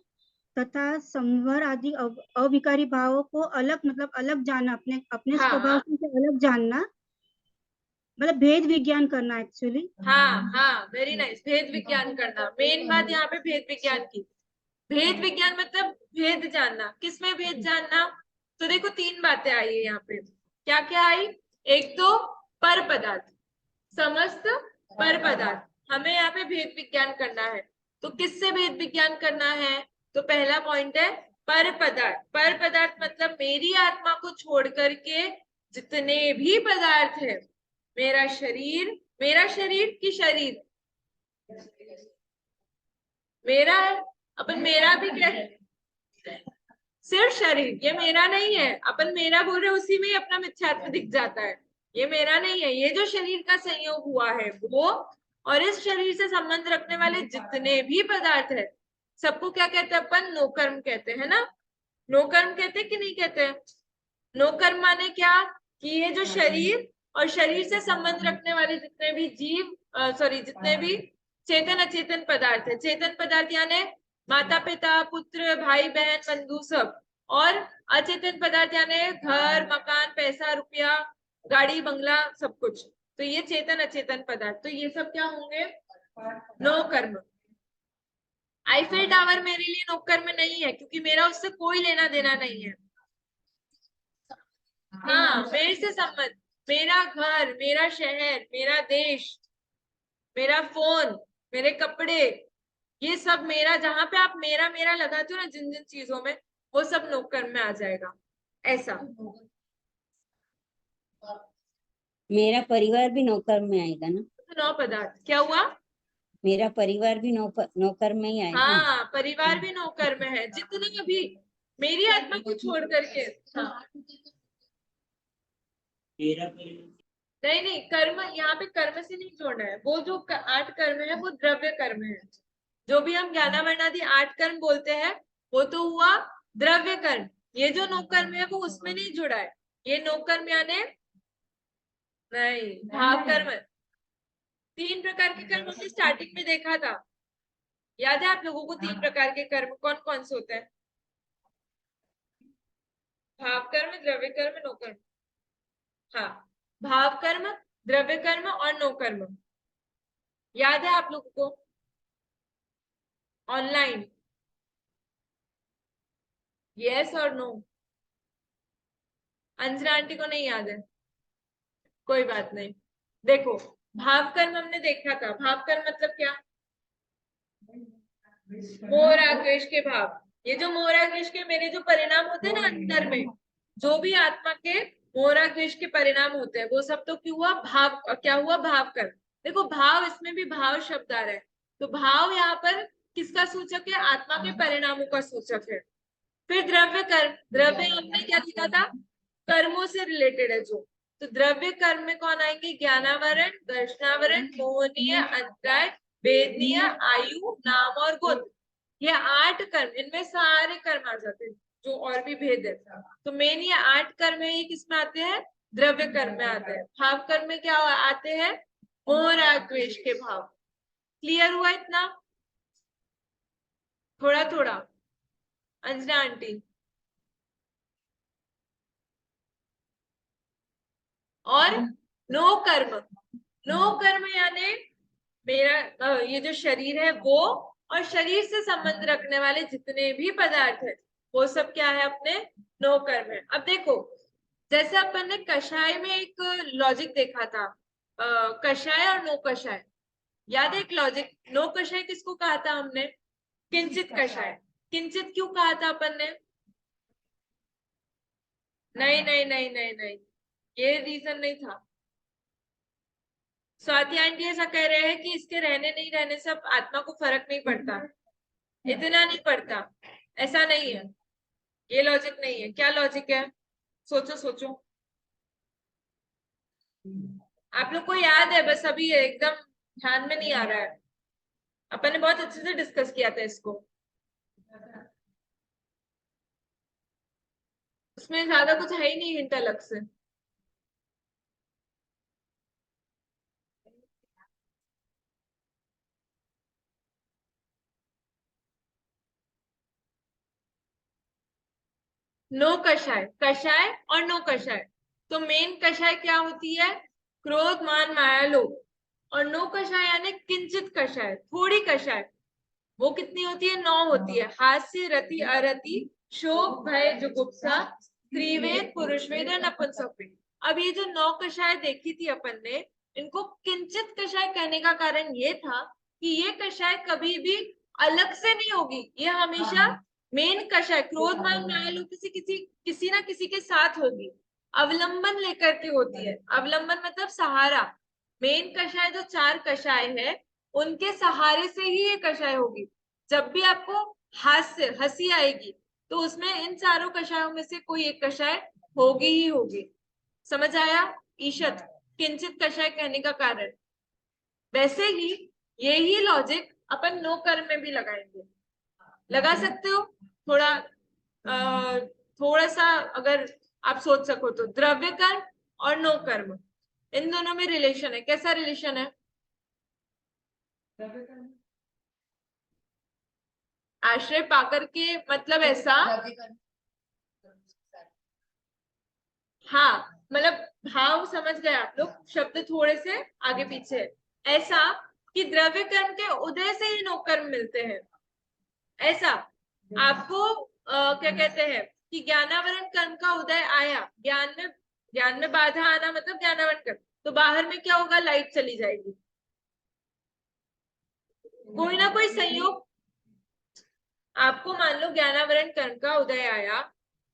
तथा संवर आदि अविकारी भावों को अलग, मतलब अलग जानना, अपने अपने हाँ, स्वभाव से अलग जानना, मतलब भेद विज्ञान करना एक्चुअली। हाँ हाँ, वेरी नाइस, भेद विज्ञान करना। मेन बात यहाँ पे भेद विज्ञान की। भेद विज्ञान मतलब भेद जानना। किसमें भेद जानना? तो देखो 3 बातें आई है यहाँ पे। क्या क्या आई? एक तो पर पदार्थ, समस्त पर पदार्थ, हमें यहाँ पे भेद विज्ञान करना है। तो किससे भेद विज्ञान करना है? तो पहला पॉइंट है पर पदार्थ। पर पदार्थ मतलब मेरी आत्मा को छोड़ करके जितने भी पदार्थ है, मेरा शरीर की शरीर मेरा है। अपन मेरा भी क्या है? सिर्फ शरीर, ये मेरा नहीं है। अपन मेरा बोल रहे उसी में ही अपना मिथ्यात्व दिख जाता है। ये मेरा नहीं है। ये जो शरीर का संयोग हुआ है वो, और इस शरीर से संबंध रखने वाले जितने भी पदार्थ है, सबको क्या कहते हैं अपन? नो कर्म कहते हैं ना। नो कर्म कहते हैं कि नहीं कहते हैं? नो कर्म माने क्या? कि ये जो शरीर और शरीर से संबंध रखने वाले जितने भी जीव, जितने भी चेतन अचेतन पदार्थ है। चेतन पदार्थ यानी माता पिता, पुत्र, भाई बहन, बंधु सब। और अचेतन पदार्थ यानी घर, मकान, पैसा, रुपया, गाड़ी, बंगला, सब कुछ। तो ये चेतन अचेतन पदार्थ, तो ये सब क्या होंगे? नो कर्म। आईफिल टावर मेरे लिए नो कर्म नहीं है, क्योंकि मेरा उससे कोई लेना देना नहीं है। हाँ, मेरे से संबंध, मेरा घर, मेरा शहर, मेरा देश, मेरा फोन, मेरे कपड़े, ये सब मेरा। जहां पे आप मेरा मेरा लगाते हो ना जिन जिन चीजों में, वो सब नो कर्म में आ जाएगा। ऐसा मेरा परिवार भी नौकर में आएगा ना? तो 9 पदार्थ क्या हुआ? मेरा परिवार भी नौकर में ही आएगा। हाँ, परिवार भी नो कर्म है। जितने भी मेरी आत्मा को छोड़ करके। हाँ, नहीं नहीं, कर्म यहाँ पे कर्म से नहीं जोड़ना है। वो जो 8 कर्म है वो द्रव्य कर्म है। जो भी हम ज्ञानावर्णादि 8 कर्म बोलते हैं वो तो हुआ द्रव्य कर्म। ये जो नो कर्म है वो उसमें नहीं जुड़ा है। ये नो कर्म यानी नहीं, भाव कर्म। 3 प्रकार के कर्म हमने स्टार्टिंग में देखा था। याद है आप लोगों को 3 प्रकार के कर्म कौन कौन से होते हैं? भाव कर्म, द्रव्य कर्म, नो कर्म। हाँ, भाव कर्म, द्रव्य कर्म और नो कर्म। याद है आप लोगों को? ऑनलाइन यस और नो? अंजना आंटी को नहीं याद है? कोई बात नहीं। देखो, भाव कर्म हमने देखा था। भाव कर्म मतलब क्या? मोह राग द्वेष के भाव। ये जो मोह राग द्वेष के मेरे जो परिणाम होते हैं ना अंदर में, जो भी आत्मा के मोह राग द्वेष के परिणाम होते हैं, वो सब तो क्यों हुआ? भाव। क्या हुआ? भाव कर्म। देखो, भाव, इसमें भी भाव शब्द आ रहा है। तो भाव यहाँ पर किसका सूचक है? आत्मा के परिणामों का सूचक है। फिर द्रव्य कर्म। द्रव्य हमने क्या लिखा था? कर्मों से रिलेटेड है जो। तो द्रव्य कर्म में कौन आएंगे? ज्ञानावरण, दर्शनावरण, मोहनीय, अंतराय, वेदनीय, आयु, नाम और गुण। ये 8 कर्म, इनमें सारे कर्म आ जाते हैं जो और भी भेद है। तो मेन ये 8 कर्म है, ये किस में आते हैं? द्रव्य कर्म में आते हैं। भाव कर्म में क्या आते हैं? मोह राग द्वेष के भाव। क्लियर हुआ इतना? थोड़ा थोड़ा अंजना आंटी। और नो कर्म। नो कर्म यानी मेरा ये जो शरीर है वो, और शरीर से संबंध रखने वाले जितने भी पदार्थ है, वो सब क्या है? अपने नो कर्म है। अब देखो, जैसे अपन ने कषाय में एक लॉजिक देखा था, कषाय और नो कषाय। याद है एक लॉजिक? नो कषाय किसको कहा था हमने? किंचित कषाय। किंचित क्यों कहा था अपन ने? नहीं नहीं नहीं नहीं नहीं, ये रीजन नहीं था। स्वाति आंटी ऐसा कह रहे हैं कि इसके रहने नहीं रहने से आत्मा को फर्क नहीं पड़ता, इतना नहीं पड़ता। ऐसा नहीं है, ये लॉजिक नहीं है। क्या लॉजिक है? सोचो सोचो। आप लोग को याद है? बस अभी एकदम ध्यान में नहीं आ रहा है। अपन ने बहुत अच्छे से डिस्कस किया था इसको। उसमें ज्यादा कुछ है ही नहीं हिंट अलग से। नो कषाय, कषाय और नो कषाय। तो मेन कषाय क्या होती है? क्रोध मान माया लोभ। और नो कषाय यानी किंचित कषाय, थोड़ी कषाय। वो कितनी होती है? 9 होती है। हास्य, रति, अरति, शोक, भय, जुगुप्सा, स्त्रीवेद, पुरुषवेद और नपुंसकवेद। अब ये जो 9 कषाय देखी थी अपन ने, इनको किंचित कषाय कहने का कारण ये था कि ये कषाय कभी भी अलग से नहीं होगी, ये हमेशा मेन कषाय क्रोध मान माया लोभ किसी ना किसी के साथ होगी, अवलंबन लेकर के होती है। अवलंबन मतलब सहारा। मेन कषाय जो 4 कषाय है, उनके सहारे से ही ये कषाय होगी। जब भी आपको हास्य हंसी आएगी तो उसमें इन चारों कषायों में से कोई एक कषाय होगी ही होगी। समझ आया ईशत किंचित कषाय कहने का कारण? वैसे ही यही लॉजिक अपन नो कर्म में भी लगाएंगे। लगा सकते हो? थोड़ा सा अगर आप सोच सको तो द्रव्य कर्म और नो कर्म, इन दोनों में रिलेशन है। कैसा रिलेशन है? आश्रय पाकर के मतलब ऐसा, हाँ मतलब भाव समझ गए आप लोग, शब्द थोड़े से आगे पीछे है। ऐसा कि द्रव्य कर्म के उदय से ही नो कर्म मिलते हैं। ऐसा आपको क्या कहते हैं कि ज्ञानावरण कर्म का उदय आया, ज्ञान में बाधा आना मतलब ज्ञानावरण कर्म, तो बाहर में क्या होगा? लाइट चली जाएगी। कोई ना कोई संयोग, आपको मान लो ज्ञानावरण कर्म का उदय आया,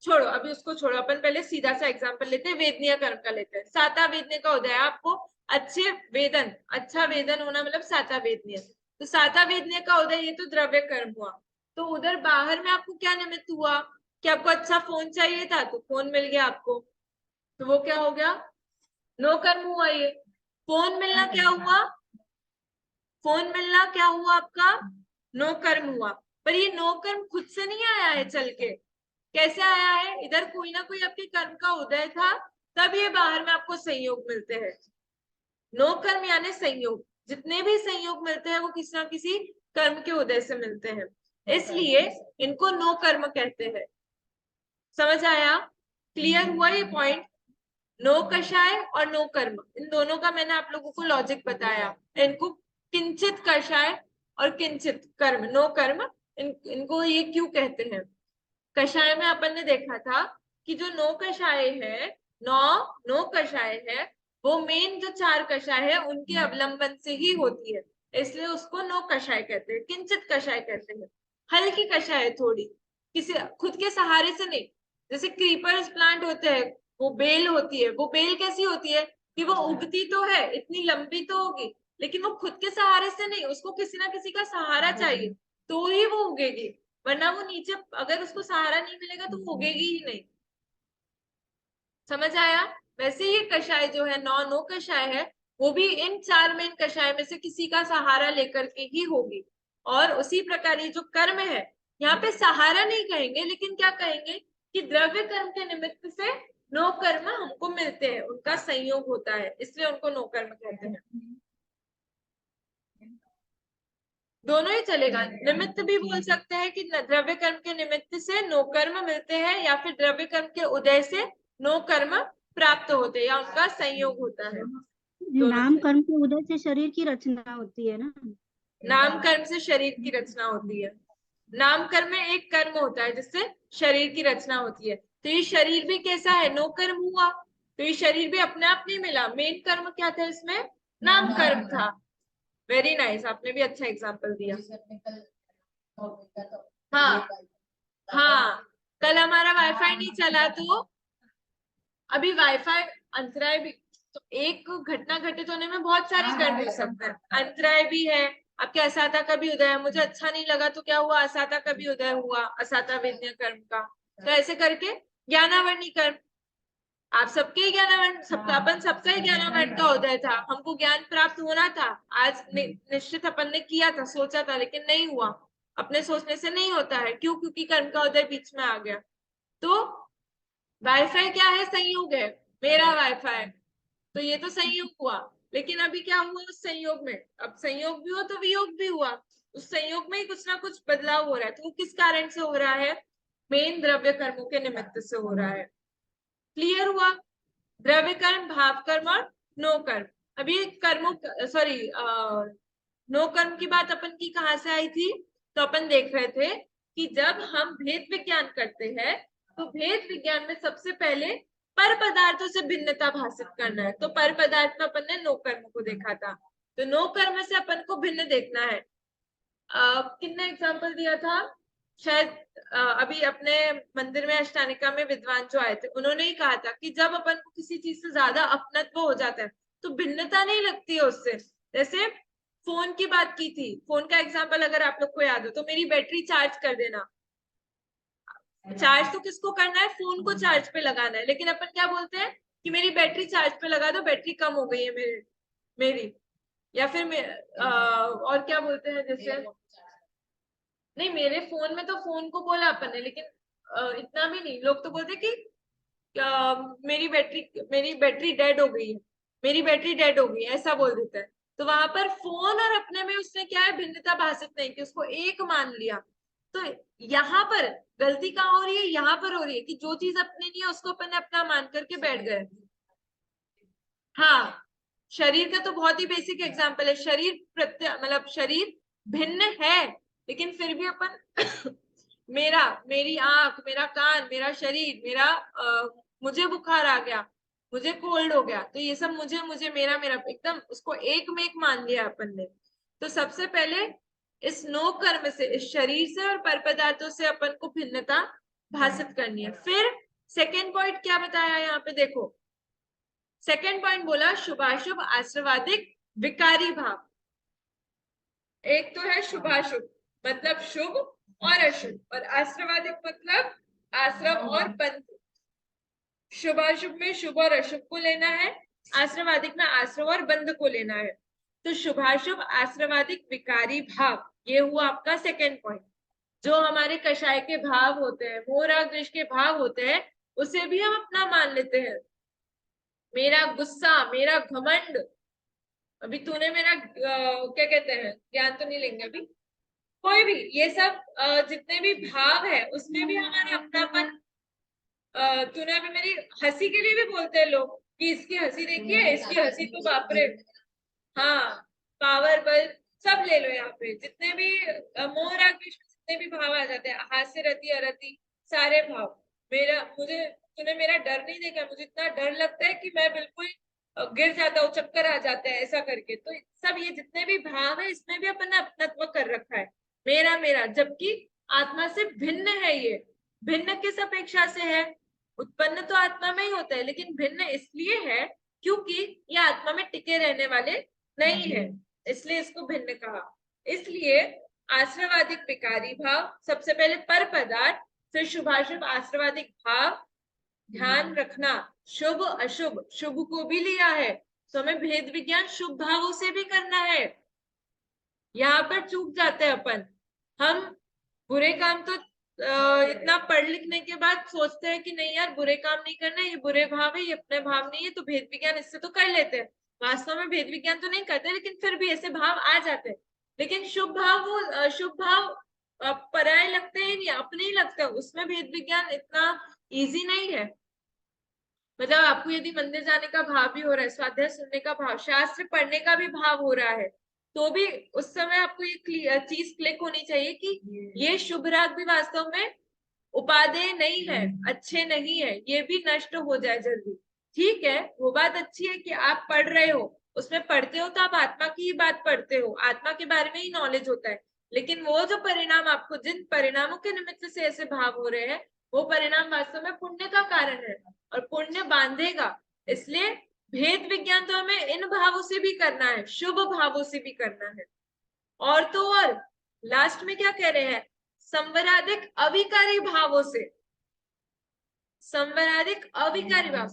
छोड़ो अभी उसको छोड़ो, अपन पहले सीधा सा एग्जांपल लेते हैं, वेदनीय कर्म का लेते हैं। साता वेदनीय का उदय, आपको अच्छे वेदन, अच्छा वेदन होना मतलब साता वेदनीय। तो साता वेदनीय का उदय, ये तो द्रव्य कर्म हुआ। तो उधर बाहर में आपको क्या निमित्त हुआ कि आपको अच्छा फोन चाहिए था तो फोन मिल गया आपको, तो वो क्या हो गया? नो कर्म हुआ। ये फोन मिलना क्या हुआ? फोन मिलना क्या हुआ आपका? नो कर्म हुआ। पर ये नो कर्म खुद से नहीं आया है चल के, कैसे आया है? इधर कोई ना कोई आपके कर्म का उदय था, तब ये बाहर में आपको संयोग मिलते हैं। नो कर्म यानी संयोग, जितने भी संयोग मिलते हैं वो किसी ना किसी कर्म के उदय से मिलते हैं, इसलिए इनको नो कर्म कहते हैं। समझ आया? क्लियर हुआ ये पॉइंट? नो कषाय और नो कर्म, इन दोनों का मैंने आप लोगों को लॉजिक बताया। इनको किंचित कषाय और किंचित कर्म, नो कर्म, इनको ये क्यों कहते हैं? कषाय में अपन ने देखा था कि जो नो कषाय है, नो कषाय है, वो मेन जो 4 कषाय है उनके अवलंबन से ही होती है, इसलिए उसको नो कषाय कहते हैं। किंचित कषाय कहते हैं हल्की कषाय है, थोड़ी, किसी खुद के सहारे से नहीं। जैसे क्रीपर्स प्लांट होते हैं, वो बेल होती है, वो बेल कैसी होती है कि वो उगती तो है, इतनी लंबी तो होगी, लेकिन वो खुद के सहारे से नहीं, उसको किसी ना किसी का सहारा चाहिए तो ही वो उगेगी, वरना वो नीचे अगर उसको सहारा नहीं मिलेगा तो वो उगेगी ही नहीं। समझ आया? वैसे ये कषाय जो है, नो कषाय है, वो भी इन 4 मेन कषाय में से किसी का सहारा लेकर के ही होगी। और उसी प्रकार ये जो कर्म है, यहाँ पे सहारा नहीं कहेंगे, लेकिन क्या कहेंगे कि द्रव्य कर्म के निमित्त से नो कर्म हमको मिलते हैं, उनका संयोग होता है, इसलिए उनको नो कर्म कहते हैं। दोनों ही चलेगा, निमित्त भी बोल सकते हैं कि द्रव्य कर्म के निमित्त से नो कर्म मिलते हैं, या फिर द्रव्य कर्म के उदय से नो कर्म प्राप्त होते हैं, या उनका संयोग होता है। नाम कर्म के उदय से शरीर की रचना होती है ना? नाम कर्म से शरीर की रचना होती है। नाम कर्म में एक कर्म होता है जिससे शरीर की रचना होती है। तो ये शरीर भी कैसा है? नो कर्म हुआ, तो ये शरीर भी अपने आप नहीं मिला। मेन कर्म क्या था इसमें? नाम कर्म था। वेरी नाइस, आपने भी अच्छा एग्जाम्पल दिया। हाँ हाँ, कल हमारा वाईफाई नहीं चला, तो अभी वाईफाई अंतराय भी, तो एक घटना घटित होने में बहुत सारे कर्म हो सकते हैं। अंतराय भी है, आपके असाता का भी उदय है, मुझे अच्छा नहीं लगा तो क्या हुआ? असाता का भी उदय हुआ, असाता वेदनीय कर्म का। तो ऐसे करके ज्ञानावरणी कर्म, आप सबके ज्ञानावरण, सबका अपन सबका ही ज्ञानावरण का उदय था, हमको ज्ञान प्राप्त होना था, आज निश्चित अपन ने किया था, सोचा था, लेकिन नहीं हुआ। अपने सोचने से नहीं होता है, क्यों? क्योंकि कर्म का उदय बीच में आ गया। तो वाईफाई क्या है? संयोग है, मेरा वाईफाई, तो ये तो संयोग हुआ। लेकिन अभी क्या हुआ उस संयोग में? अब संयोग भी हो तो वियोग भी हुआ, उस संयोग में ही कुछ ना कुछ बदलाव हो रहा है। तो वो किस कारण से हो रहा है? मेन द्रव्य कर्मों के निमित्त से हो रहा है। क्लियर हुआ? द्रव्य कर्म, भाव कर्म और नो कर्म। अभी कर्मों, सॉरी, नो कर्म की बात अपन की कहाँ से आई थी? तो अपन देख रहे थे कि जब हम भेद विज्ञान करते हैं तो भेद विज्ञान में सबसे पहले पर पदार्थों से भिन्नता भाषित करना है। तो पर पदार्थ में अपन ने नो कर्म को देखा था, तो नो कर्म से अपन को भिन्न देखना है। किसने एग्जाम्पल दिया था? शायद अभी अपने मंदिर में अष्टानिका में विद्वान जो आए थे उन्होंने ही कहा था कि जब अपन को किसी चीज से ज्यादा अपनत्व हो जाता है तो भिन्नता नहीं लगती है उससे। जैसे फोन की बात की थी, फोन का एग्जाम्पल अगर आप लोग को याद हो तो मेरी बैटरी चार्ज कर देना, चार्ज तो किसको करना है? फोन को चार्ज पे लगाना है। लेकिन अपन क्या बोलते हैं कि मेरी बैटरी चार्ज पे लगा दो, बैटरी कम हो गई है मेरी। या फिर और क्या बोलते हैं? जैसे नहीं, मेरे फोन में तो फोन को बोला अपन ने, लेकिन इतना भी नहीं। लोग तो बोलते कि मेरी बैटरी डेड हो गई है, मेरी बैटरी डेड हो गई है, ऐसा बोल देता है। तो वहां पर फोन और अपने में उसने क्या है? भिन्नता भाषित नहीं की, उसको एक मान लिया। तो यहाँ पर गलती कहाँ हो रही है? यहाँ पर हो रही है कि जो चीज अपने नहीं है उसको अपन ने अपना मान करके बैठ गए। हाँ, शरीर का तो बहुत ही बेसिक एग्जाम्पल है। शरीर मतलब शरीर भिन्न है, लेकिन फिर भी अपन मेरी आंख, मेरा कान, मेरा शरीर, मुझे बुखार आ गया, मुझे कोल्ड हो गया, तो ये सब मुझे मुझे मेरा मेरा एकदम उसको एक में एक मान लिया अपन ने। तो सबसे पहले इस नो कर्म से, इस शरीर से और पर पदार्थों से अपन को भिन्नता भाषित करनी है। फिर सेकेंड पॉइंट क्या बताया यहाँ पे? देखो, सेकेंड पॉइंट बोला शुभाशुभ आश्रवादिक विकारी भाव। एक तो है शुभाशुभ मतलब शुभ और अशुभ, और आश्रवादिक मतलब आश्रव और बंध। शुभाशुभ में शुभ और अशुभ को लेना है, आश्रवादिक में आश्रव और बंध को लेना है। तो शुभाशुभ आश्रवादिक विकारी भाव, ये हुआ आपका सेकेंड पॉइंट। जो हमारे कषाय के भाव होते हैं, मोह राग द्वेष के भाव होते हैं, उसे भी हम अपना मान लेते हैं। मेरा गुस्सा, मेरा घमंड, अभी तूने मेरा क्या कहते हैं, ज्ञान तो नहीं लेंगे अभी, कोई भी, ये सब जितने भी भाव है उसमें भी हमारा अपनापन। तूने अभी मेरी हंसी के लिए भी बोलते हैं लोग कि इसकी हंसी देखिए, इसकी हंसी तो बाप रे। हाँ, पावर बल सब ले लो, यहाँ पे जितने भी मोह राग द्वेष में जितने भी भाव आ जाते हैं, हास्य रति अरति, सारे भाव। तूने मेरा डर नहीं देखा, मुझे इतना डर लगता है कि मैं बिल्कुल गिर जाता हूँ, चक्कर आ जाते हैं ऐसा करके। तो सब ये जितने भी भाव है इसमें भी अपन ने अपनत्व कर रखा है, मेरा मेरा, जबकि आत्मा से भिन्न है। ये भिन्न किस अपेक्षा से है? उत्पन्न तो आत्मा में ही होता है, लेकिन भिन्न इसलिए है क्योंकि ये आत्मा में टिके रहने वाले नहीं है, इसलिए इसको भिन्न कहा। इसलिए आश्रवादिक विकारी भाव, सबसे पहले पर पदार्थ, फिर शुभाशुभ आश्रवादिक भाव। ध्यान रखना, शुभ अशुभ, शुभ को भी लिया है तो हमें भेद विज्ञान शुभ भावों से भी करना है। यहाँ पर चूक जाते हैं अपन। हम बुरे काम तो इतना पढ़ लिखने के बाद सोचते हैं कि नहीं यार बुरे काम नहीं करना, ये बुरे भाव है, ये अपने भाव नहीं है, तो भेद विज्ञान इससे तो कर लेते हैं। वास्तव में भेद विज्ञान तो नहीं करते, लेकिन फिर भी ऐसे भाव आ जाते हैं। लेकिन शुभ भाव, वो शुभ भाव पराये लगते हैं, नहीं अपने ही लगते हैं, उसमें भेद विज्ञान इतना इजी नहीं है। मतलब आपको यदि मंदिर जाने का भाव भी हो रहा है, स्वाध्याय सुनने का भाव, शास्त्र पढ़ने का भी भाव हो रहा है, तो भी उस समय आपको ये चीज क्लिक होनी चाहिए कि ये शुभ राग भी वास्तव में उपादेय नहीं है, अच्छे नहीं है, ये भी नष्ट हो जाए जल्दी। ठीक है, वो बात अच्छी है कि आप पढ़ रहे हो, उसमें पढ़ते हो तो आप आत्मा की ही बात पढ़ते हो, आत्मा के बारे में ही नॉलेज होता है। लेकिन वो जो परिणाम आपको, जिन परिणामों के निमित्त से ऐसे भाव हो रहे हैं, वो परिणाम वास्तव में पुण्य का कारण है और पुण्य बांधेगा। इसलिए भेद विज्ञान तो हमें इन भावों से भी करना है, शुभ भावों से भी करना है। और तो और लास्ट में क्या कह रहे हैं? संवराधिक अविकारी भावों से। संवराधिक अविकारी भाव,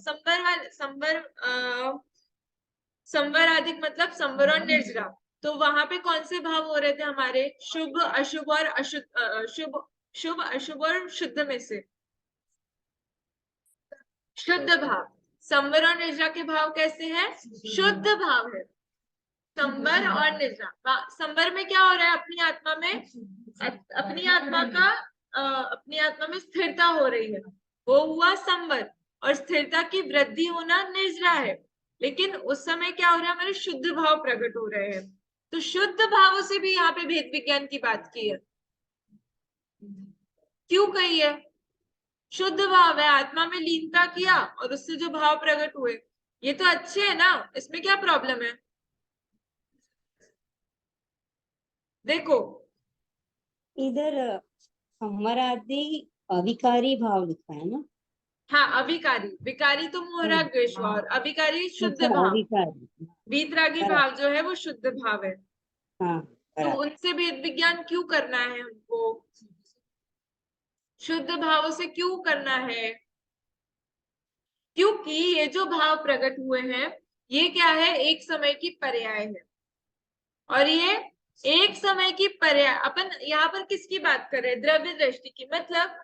संवराधिक मतलब संवर और निर्जरा। तो वहां पे कौन से भाव हो रहे थे हमारे? शुभ अशुभ और अशुद्ध, शुभ अशुभ और शुद्ध में से शुद्ध भाव। संवर और निर्जरा के भाव कैसे हैं? शुद्ध भाव है संवर और निर्जरा। संवर में क्या हो रहा है? अपनी आत्मा में, अपनी आत्मा का अपनी आत्मा में स्थिरता हो रही है, वो हुआ संवर। और स्थिरता की वृद्धि होना निर्जरा है। लेकिन उस समय क्या हो रहा है? हमारे शुद्ध भाव प्रकट हो रहे हैं। तो शुद्ध भावों से भी यहाँ पे भेद विज्ञान की बात की है। क्यों कही है? शुद्ध भाव है, आत्मा में लीनता किया और उससे जो भाव प्रकट हुए, ये तो अच्छे है ना, इसमें क्या प्रॉब्लम है? देखो इधर संवरादि अविकारी भाव लिखा है ना? हाँ, अभिकारी, विकारी तो मोहरा द्वेष और अभिकारी शुद्ध अच्छा, भाव। अविकारी। वीतरागी बराबर। भाव जो है वो शुद्ध भाव है। हाँ, तो बराबर। उनसे भेद विज्ञान क्यों करना है हमको? शुद्ध भावों से क्यों करना है? क्योंकि ये जो भाव प्रकट हुए हैं, ये क्या है? एक समय की पर्याय है। और ये एक समय की पर्याय, अपन यहाँ पर किसकी बात कर रहे हैं? द्रव्य दृष्टि की। मतलब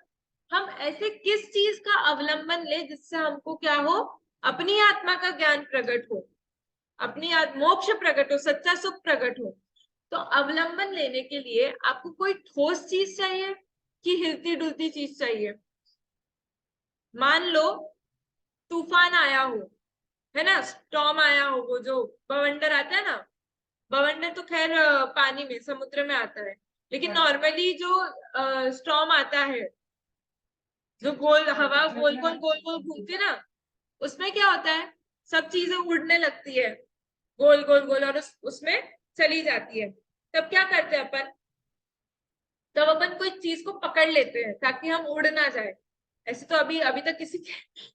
हम ऐसे किस चीज का अवलंबन ले जिससे हमको क्या हो? अपनी आत्मा का ज्ञान प्रकट हो, अपनी मोक्ष प्रकट हो, सच्चा सुख प्रकट हो। तो अवलंबन लेने के लिए आपको कोई ठोस चीज चाहिए कि हिलती डुलती चीज चाहिए? मान लो तूफान आया हो, है ना, स्टॉर्म आया हो, वो जो बवंडर आता है ना, बवंडर तो खैर पानी में, समुद्र में आता है। लेकिन नॉर्मली जो स्टॉर्म आता है, जो गोल हवा गोल गोल गोल गोल घूमती है ना, उसमें क्या होता है? सब चीजें उड़ने लगती है गोल गोल गोल, और उसमें चली जाती है। तब क्या करते हैं अपन? तब अपन कोई चीज को पकड़ लेते हैं ताकि हम उड़ ना जाए। ऐसे तो अभी अभी तक किसी के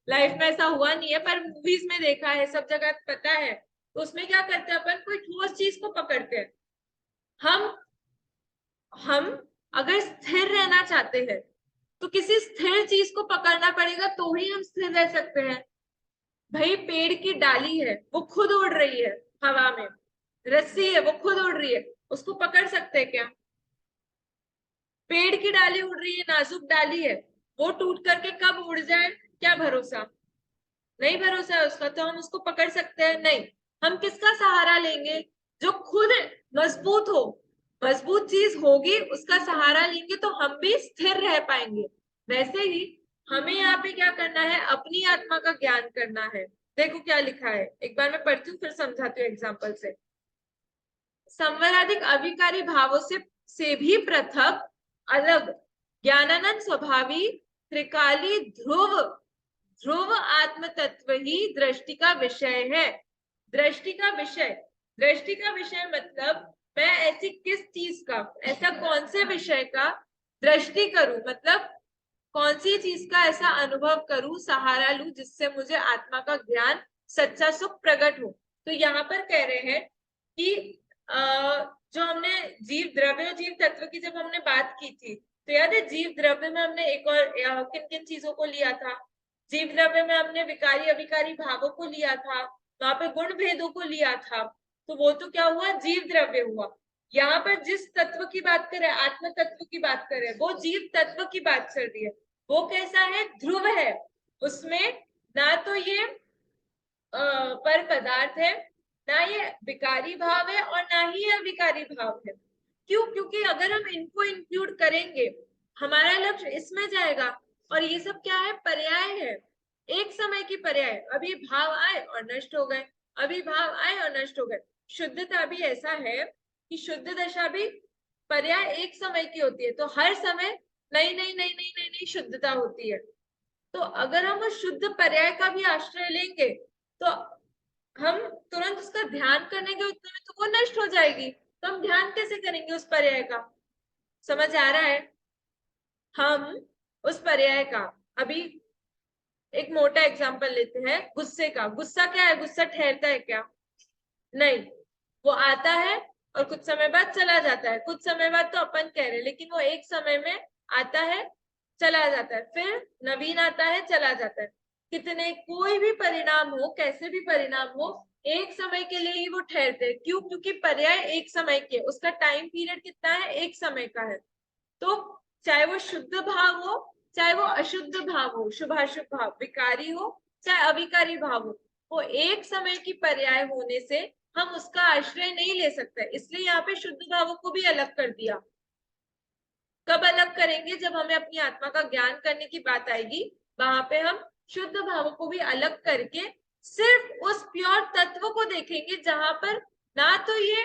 लाइफ में ऐसा हुआ नहीं है, पर मूवीज में देखा है, सब जगह पता है। तो उसमें क्या करते हैं अपन? कोई ठोस चीज को पकड़ते हैं। हम अगर स्थिर रहना चाहते हैं तो किसी स्थिर चीज को पकड़ना पड़ेगा, तो ही हम स्थिर रह सकते हैं। भाई पेड़ की डाली है, वो खुद उड़ रही है हवा में, रस्सी है वो खुद उड़ रही है, उसको पकड़ सकते हैं क्या? पेड़ की डाली उड़ रही है, नाजुक डाली है, वो टूट करके कब उड़ जाए, क्या भरोसा? नहीं भरोसा है उसका, तो हम उसको पकड़ सकते हैं? नहीं। हम किसका सहारा लेंगे? जो खुद मजबूत हो। मजबूत चीज होगी, उसका सहारा लेंगे तो हम भी स्थिर रह पाएंगे। वैसे ही हमें यहाँ पे क्या करना है? अपनी आत्मा का ज्ञान करना है। देखो क्या लिखा है, एक बार मैं पढ़ती हूँ फिर समझाती हूँ एग्जाम्पल से। संवराधिक अविकारी भावों से भी पृथक, अलग, ज्ञानानंद स्वभावी त्रिकाली ध्रुव ध्रुव आत्म तत्व ही दृष्टि का विषय है। दृष्टि का विषय, दृष्टि का विषय मतलब मैं ऐसी किस चीज का, ऐसा कौन से विषय का दृष्टि करूं, मतलब कौन सी चीज का ऐसा अनुभव करूं, सहारा लूं, जिससे मुझे आत्मा का ज्ञान, सच्चा सुख प्रकट हो। तो यहाँ पर कह रहे हैं कि जो हमने जीव द्रव्य और जीव तत्व की जब हमने बात की थी, तो याद है जीव द्रव्य में हमने एक और किन किन चीजों को लिया था? जीव द्रव्य में हमने विकारी अविकारी भावों को लिया था, वहां पे गुण भेदों को लिया था। तो वो तो क्या हुआ? जीव द्रव्य हुआ। यहाँ पर जिस तत्व की बात करें, आत्म तत्व की बात करें, वो जीव तत्व की बात चल रही है। वो कैसा है? ध्रुव है। उसमें ना तो ये पर पदार्थ है, ना ये विकारी भाव है, और ना ही अविकारी भाव है। क्यों? क्योंकि अगर हम इनको इंक्लूड करेंगे, हमारा लक्ष्य इसमें जाएगा। और ये सब क्या है? पर्याय है, एक समय की पर्याय। अभी भाव आए और नष्ट हो गए, अभी भाव आए और नष्ट हो गए। शुद्धता भी ऐसा है कि शुद्ध दशा भी पर्याय एक समय की होती है, तो हर समय नई नई नई नई नई नई शुद्धता होती है। तो अगर हम उस शुद्ध पर्याय का भी आश्रय लेंगे, तो हम तुरंत उसका ध्यान करने के उतने में तो वो नष्ट हो जाएगी। तो हम ध्यान कैसे करेंगे उस पर्याय का? समझ आ रहा है? हम उस पर्याय का, अभी एक मोटा एग्जांपल लेते हैं गुस्से का। गुस्सा क्या है? गुस्सा ठहरता है क्या? नहीं, वो आता है और कुछ समय बाद चला जाता है। कुछ समय बाद तो अपन कह रहे, लेकिन वो एक समय में आता है, चला जाता है, फिर नवीन आता है, चला जाता है। कितने कोई भी परिणाम हो, कैसे भी परिणाम हो, एक समय के लिए ही वो ठहरते हैं। क्यों? क्योंकि पर्याय एक समय के, उसका टाइम पीरियड कितना है? एक समय का है। तो चाहे वो शुद्ध भाव हो, चाहे वो अशुद्ध भाव हो, शुभाशुभ भाव, विकारी हो चाहे अविकारी भाव हो, वो एक समय की पर्याय होने से हम उसका आश्रय नहीं ले सकते। इसलिए यहाँ पे शुद्ध भावों को भी अलग कर दिया। कब अलग करेंगे? जब हमें अपनी आत्मा का ज्ञान करने की बात आएगी, वहां पे हम शुद्ध भावों को भी अलग करके सिर्फ उस प्योर तत्व को देखेंगे जहां पर ना तो ये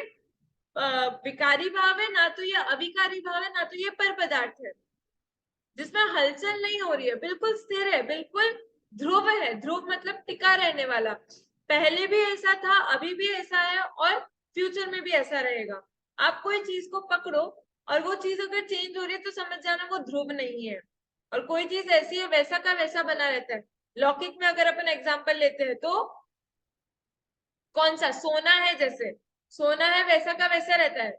विकारी भाव है, ना तो ये अविकारी भाव है, ना तो ये पर पदार्थ है, जिसमें हलचल नहीं हो रही है, बिल्कुल स्थिर है, बिल्कुल ध्रुव है। ध्रुव मतलब टिका रहने वाला। पहले भी ऐसा था, अभी भी ऐसा है और फ्यूचर में भी ऐसा रहेगा। आप कोई चीज को पकड़ो और वो चीज अगर चेंज हो रही है तो समझ जाना वो ध्रुव नहीं है। और कोई चीज ऐसी है वैसा का वैसा बना रहता है। लौकिक में अगर अपन एग्जाम्पल लेते हैं तो कौन सा? सोना है, जैसे सोना है वैसा का वैसा रहता है,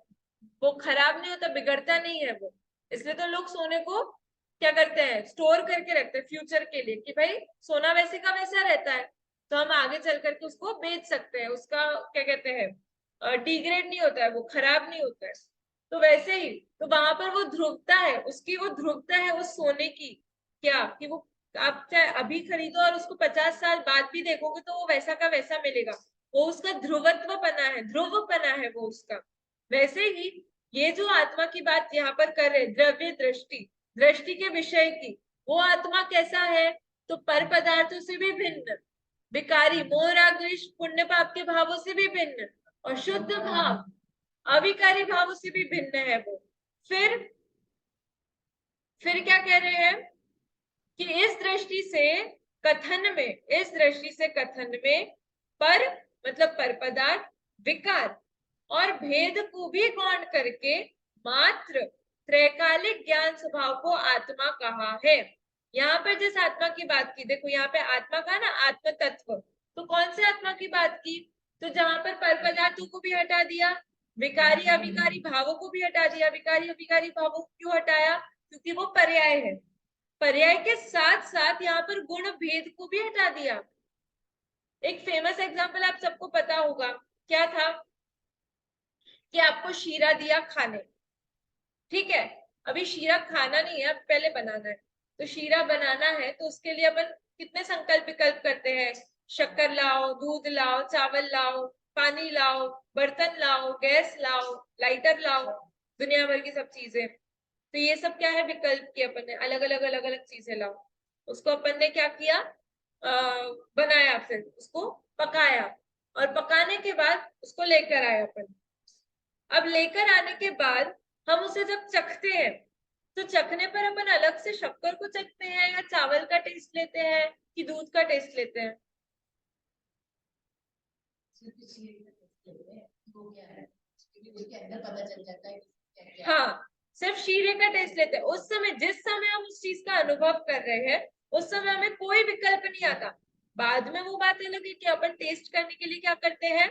वो खराब नहीं होता, बिगड़ता नहीं है वो। इसलिए तो लोग सोने को क्या करते हैं? स्टोर करके रखते हैं फ्यूचर के लिए, कि भाई सोना वैसे का वैसा रहता है तो हम आगे चल करके उसको बेच सकते हैं, उसका क्या कहते हैं, डिग्रेड नहीं होता है, वो खराब नहीं होता है। तो वैसे ही तो वहां पर वो ध्रुवता है, उसकी वो ध्रुवता है उस सोने की, क्या कि वो आप चाहे अभी खरीदो और उसको 50 साल बाद भी देखोगे तो वो वैसा का वैसा मिलेगा। वो उसका ध्रुवत्व बना है, ध्रुव बना है वो उसका। वैसे ही ये जो आत्मा की बात यहाँ पर कर रहे, द्रव्य दृष्टि, दृष्टि के विषय की, वो आत्मा कैसा है? तो पर पदार्थों से भी भिन्न, विकारी मोह राग द्वेष पुण्य पाप के भावों से भी भिन्न, और शुद्ध भाव अविकारी भावों से भी भिन्न है वो। फिर क्या कह रहे हैं कि इस दृष्टि से कथन में पर मतलब पर पदार्थ, विकार और भेद को भी गौण करके मात्र त्रैकालिक ज्ञान स्वभाव को आत्मा कहा है। यहाँ पर जिस आत्मा की बात की, देखो यहाँ पे आत्मा का ना, आत्म तत्व, तो कौन से आत्मा की बात की? तो जहां पर पदार्थों को भी हटा दिया, विकारी अविकारी भावों को भी हटा दिया। विकारी अविकारी भावों को क्यों हटाया? क्योंकि वो पर्याय है। पर्याय के साथ साथ यहाँ पर गुण भेद को भी हटा दिया। एक फेमस एग्जांपल आप सबको पता होगा, क्या था कि आपको शीरा दिया खाने, ठीक है, अभी शीरा खाना नहीं है, अब पहले बनाना है। तो शीरा बनाना है तो उसके लिए अपन कितने संकल्प विकल्प करते हैं? शक्कर लाओ, दूध लाओ, चावल लाओ, पानी लाओ, बर्तन लाओ, गैस लाओ, लाइटर लाओ, दुनिया भर की सब चीजें। तो ये सब क्या है? विकल्प किए अपन ने, अलग अलग चीजें लाओ। उसको अपन ने क्या किया? बनाया, फिर उसको पकाया, और पकाने के बाद उसको लेकर आए अपन। अब लेकर आने के बाद हम उसे जब चखते हैं तो चखने पर अपन अलग से शक्कर को चखते हैं या चावल का टेस्ट लेते हैं कि दूध का टेस्ट लेते हैं? उसके अंदर पता चल जाता है हाँ, सिर्फ शीरे का टेस्ट लेते हैं। उस समय, जिस समय हम उस चीज का अनुभव कर रहे हैं, उस समय हमें कोई विकल्प नहीं आता। बाद में वो बात अलग है कि अपन टेस्ट करने के लिए क्या करते हैं,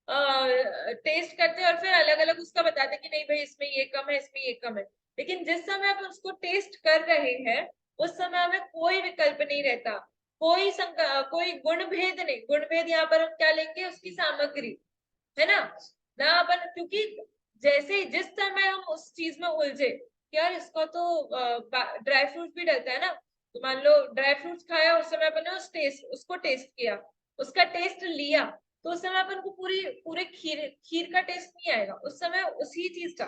टेस्ट करते हैं और फिर अलग अलग उसका बताते हैं कि नहीं भाई इसमें ये कम है, इसमें ये कम है। लेकिन जिस समय आप उसको टेस्ट कर रहे हैं उस समय हमें कोई विकल्प नहीं रहता, कोई गुण भेद नहीं। गुण भेद यहाँ पर हम क्या लेंगे? उसकी सामग्री, है ना अपन, क्योंकि जैसे ही जिस समय हम उस चीज में उलझे कि यार इसका तो ड्राई फ्रूट भी डलता है ना, तो मान लो ड्राई फ्रूट्स खाया, उस समय अपन ने उसको टेस्ट किया, उसका टेस्ट लिया, तो उस समय अपन को पूरे खीर का टेस्ट नहीं आएगा, उस समय उसी चीज का।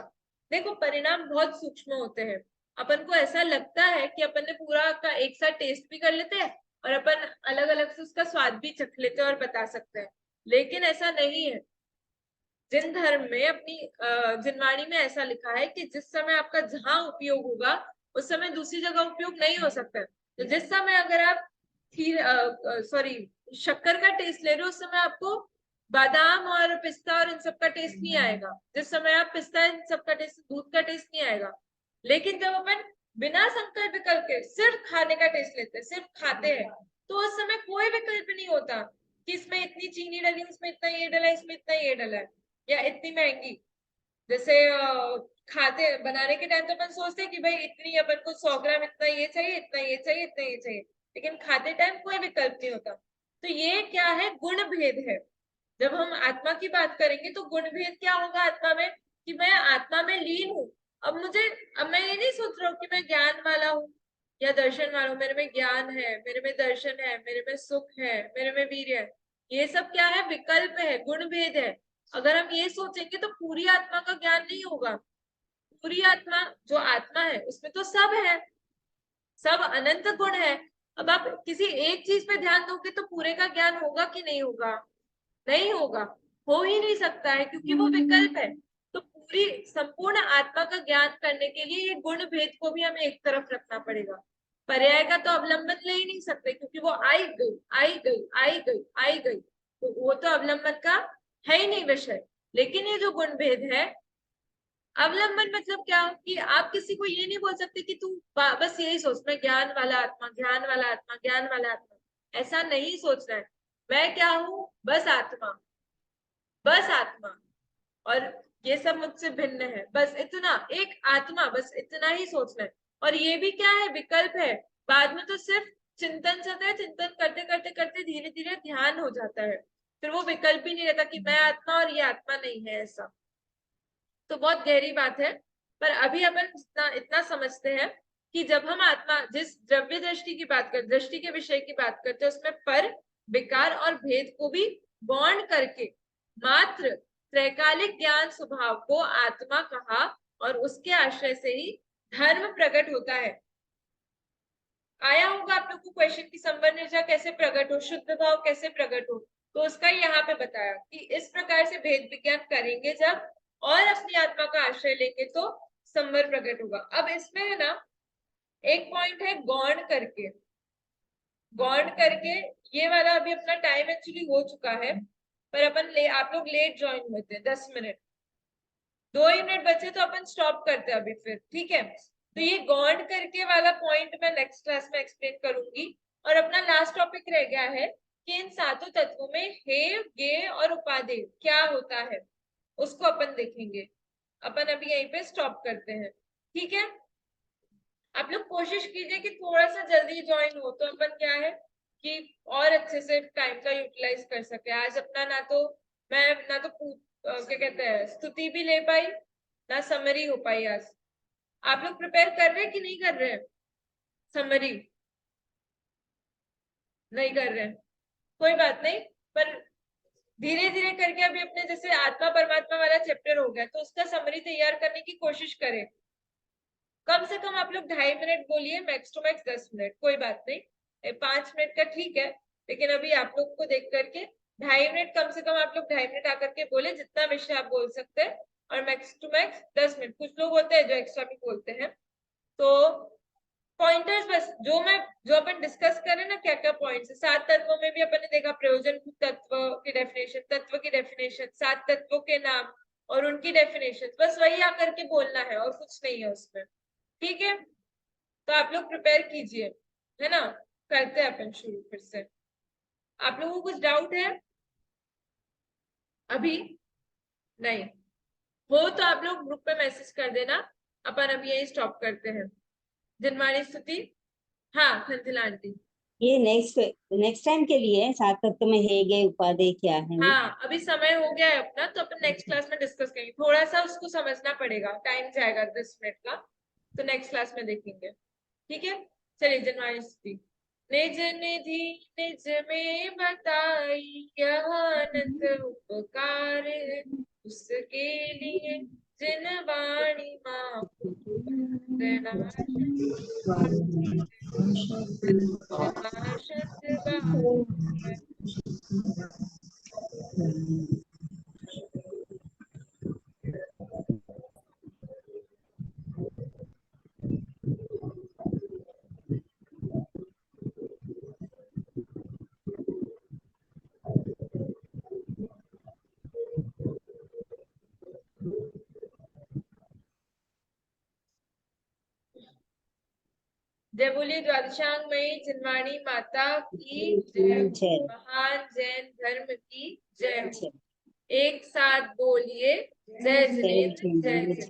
देखो परिणाम बहुत सूक्ष्म होते हैं। अपन को ऐसा लगता है कि अपन ने पूरा का एक साथ टेस्ट भी कर लेते हैं और अपन अलग अलग से उसका स्वाद भी चख लेते हैं और बता सकते हैं, लेकिन ऐसा नहीं है। जिन धर्म में, अपनी जिनवाणी में ऐसा लिखा है कि जिस समय आपका जहां उपयोग होगा उस समय दूसरी जगह उपयोग नहीं हो सकता है। तो जिस समय अगर आप शक्कर का टेस्ट ले रहे हो उस समय आपको बादाम और पिस्ता और इन सब का टेस्ट नहीं आएगा। जिस समय आप पिस्ता, इन सब का टेस्ट, दूध का टेस्ट नहीं आएगा। लेकिन जब अपन बिना संकल्प विकल्प के सिर्फ खाने का टेस्ट लेते हैं, सिर्फ खाते हैं, तो उस समय कोई विकल्प नहीं होता कि इसमें इतनी चीनी डली, इसमें इतना ये डला, इसमें इतना ये डला है, या इतनी महंगी। जैसे खाते बनाने के टाइम तो अपन सोचते हैं कि भाई इतनी, अपन को 100 ग्राम इतना ये चाहिए, इतना ये चाहिए, इतना ये चाहिए, लेकिन खाते टाइम कोई विकल्प नहीं होता। तो ये क्या है? गुण भेद है। जब हम आत्मा की बात करेंगे तो गुण भेद क्या होगा आत्मा में, कि मैं आत्मा में लीन हूँ। अब मैं ये नहीं सोच रहा हूँ कि मैं ज्ञान वाला हूँ या दर्शन वालों, मेरे में ज्ञान है, मेरे में दर्शन है, मेरे में सुख है, मेरे में वीर्य है, ये सब क्या है? विकल्प है, गुण भेद है। अगर हम ये सोचेंगे तो पूरी आत्मा का ज्ञान नहीं होगा। पूरी आत्मा, जो आत्मा है उसमें तो सब है, सब अनंत गुण है। अब आप किसी एक चीज पे ध्यान दोगे तो पूरे का ज्ञान होगा कि नहीं होगा? नहीं होगा, हो ही नहीं सकता है, क्योंकि वो विकल्प है। तो पूरी संपूर्ण आत्मा का ज्ञान करने के लिए ये गुण भेद को भी हमें एक तरफ रखना पड़ेगा। पर्याय का तो अवलंबन ले ही नहीं सकते, क्योंकि वो आई गई आई गई आई गई आई गई, तो वो तो अवलंबन का है ही नहीं विषय। लेकिन ये जो गुण भेद है, अवलंबन मतलब क्या कि आप किसी को ये नहीं बोल सकते कि तू बस यही सोच, मैं ज्ञान वाला आत्मा, ज्ञान वाला आत्मा, ज्ञान वाला आत्मा, ऐसा नहीं सोचना है। मैं क्या हूं? बस आत्मा, बस आत्मा, और ये सब मुझसे भिन्न है, बस इतना, एक आत्मा, बस इतना ही सोचना है। और ये भी क्या है? विकल्प है। बाद में तो सिर्फ चिंतन चलता है, चिंतन करते करते करते धीरे धीरे ध्यान हो जाता है, फिर वो विकल्प ही नहीं रहता कि मैं आत्मा और ये आत्मा नहीं है, ऐसा। तो बहुत गहरी बात है, पर अभी अपन इतना इतना समझते हैं कि जब हम आत्मा, जिस द्रव्य दृष्टि की बात करते, दृष्टि के विषय की बात करते हैं, उसमें पर, विकार और भेद को भी गौण करके मात्र त्रैकालिक ज्ञान स्वभाव को आत्मा कहा, और उसके आश्रय से ही धर्म प्रकट होता है। आया होगा आप लोग को क्वेश्चन की संवर निर्जा कैसे प्रकट हो, शुद्ध भाव कैसे प्रकट हो, तो उसका यहाँ पे बताया कि इस प्रकार से भेद विज्ञान करेंगे जब, और अपनी आत्मा का आश्रय लेंगे तो संवर प्रकट होगा। अब इसमें है ना एक पॉइंट है गौण करके, गौण करके, ये वाला अभी अपना टाइम एक्चुअली हो चुका है, पर अपन आप लोग लेट ज्वाइन हुए थे, 10 मिनट, 2 ही मिनट बचे, तो अपन स्टॉप करते हैं अभी फिर, ठीक है। तो ये गौण करके वाला पॉइंट मैं नेक्स्ट क्लास में एक्सप्लेन करूंगी। और अपना लास्ट टॉपिक रह गया है कि इन सातों तत्वों में हेय, गेय और उपादेय क्या होता है, उसको अपन देखेंगे। अपन अभी यहीं पे स्टॉप करते हैं, ठीक है। आप लोग कोशिश कीजिए कि थोड़ा सा जल्दी ज्वाइन हो, तो अपन क्या है कि और अच्छे से टाइम का यूटिलाइज कर सके। आज अपना ना तो मैं ना तो क्या कहते हैं स्तुति भी ले पाई, ना समरी हो पाई आज। आप लोग प्रिपेयर कर रहे हैं कि नहीं कर रहे हैं? समरी नहीं कर रहे हैं, कोई बात नहीं, पर धीरे धीरे करके अभी अपने जैसे आत्मा परमात्मा वाला चैप्टर हो गया, तो उसका समरी तैयार करने की कोशिश करें। कम से कम आप लोग 2.5 मिनट बोलिए, मैक्स टू मैक्स 10 मिनट, कोई बात नहीं, 5 मिनट का ठीक है, लेकिन अभी आप लोग को देख करके 2.5 मिनट, कम से कम आप लोग 2.5 मिनट आकर के बोले, जितना विषय आप बोल सकते हैं, और मैक्स टू मैक्स 10 मिनट। कुछ लोग होते हैं जो एक्स्ट्रा भी बोलते हैं, तो पॉइंटर्स बस जो अपन डिस्कस करें ना, क्या क्या पॉइंट्स है। 7 तत्वों में भी अपन ने देखा प्रयोजन तत्व की डेफिनेशन, तत्व की डेफिनेशन, 7 तत्वों के नाम और उनकी डेफिनेशन, बस वही आकर के बोलना है और कुछ नहीं है उसमें, ठीक है। तो आप लोग प्रिपेयर कीजिए, है ना। करते हैं अपन शुरू फिर से। आप लोगों को कुछ डाउट है अभी? नहीं हो तो आप लोग ग्रुप पे मैसेज कर देना। अपन अभी यही स्टॉप करते हैं। जनवाणी स्तुति, हाँ खंजिला आंटी। ये नेक्स्ट टाइम के लिए है, 7 तत्व में हेय, गेय, उपादेय क्या है। हाँ अभी समय हो गया है अपना, तो अपन नेक्स्ट क्लास में डिस्कस करेंगे। थोड़ा सा उसको समझना पड़ेगा, टाइम जाएगा 10 मिनट का, तो नेक्स्ट क्लास में देखेंगे, ठीक है। चलिए जनवाणी स्तुति। निज निधि निज में बताई, यह अनंत उपकार है, उसके लिए जिन वाणी माँ जय बोलिए द्वादशांग में जिनवाणी माता की जय, जय। महान जैन धर्म की जय। एक साथ बोलिए, जय जिनेंद्र जय जिनेंद्र।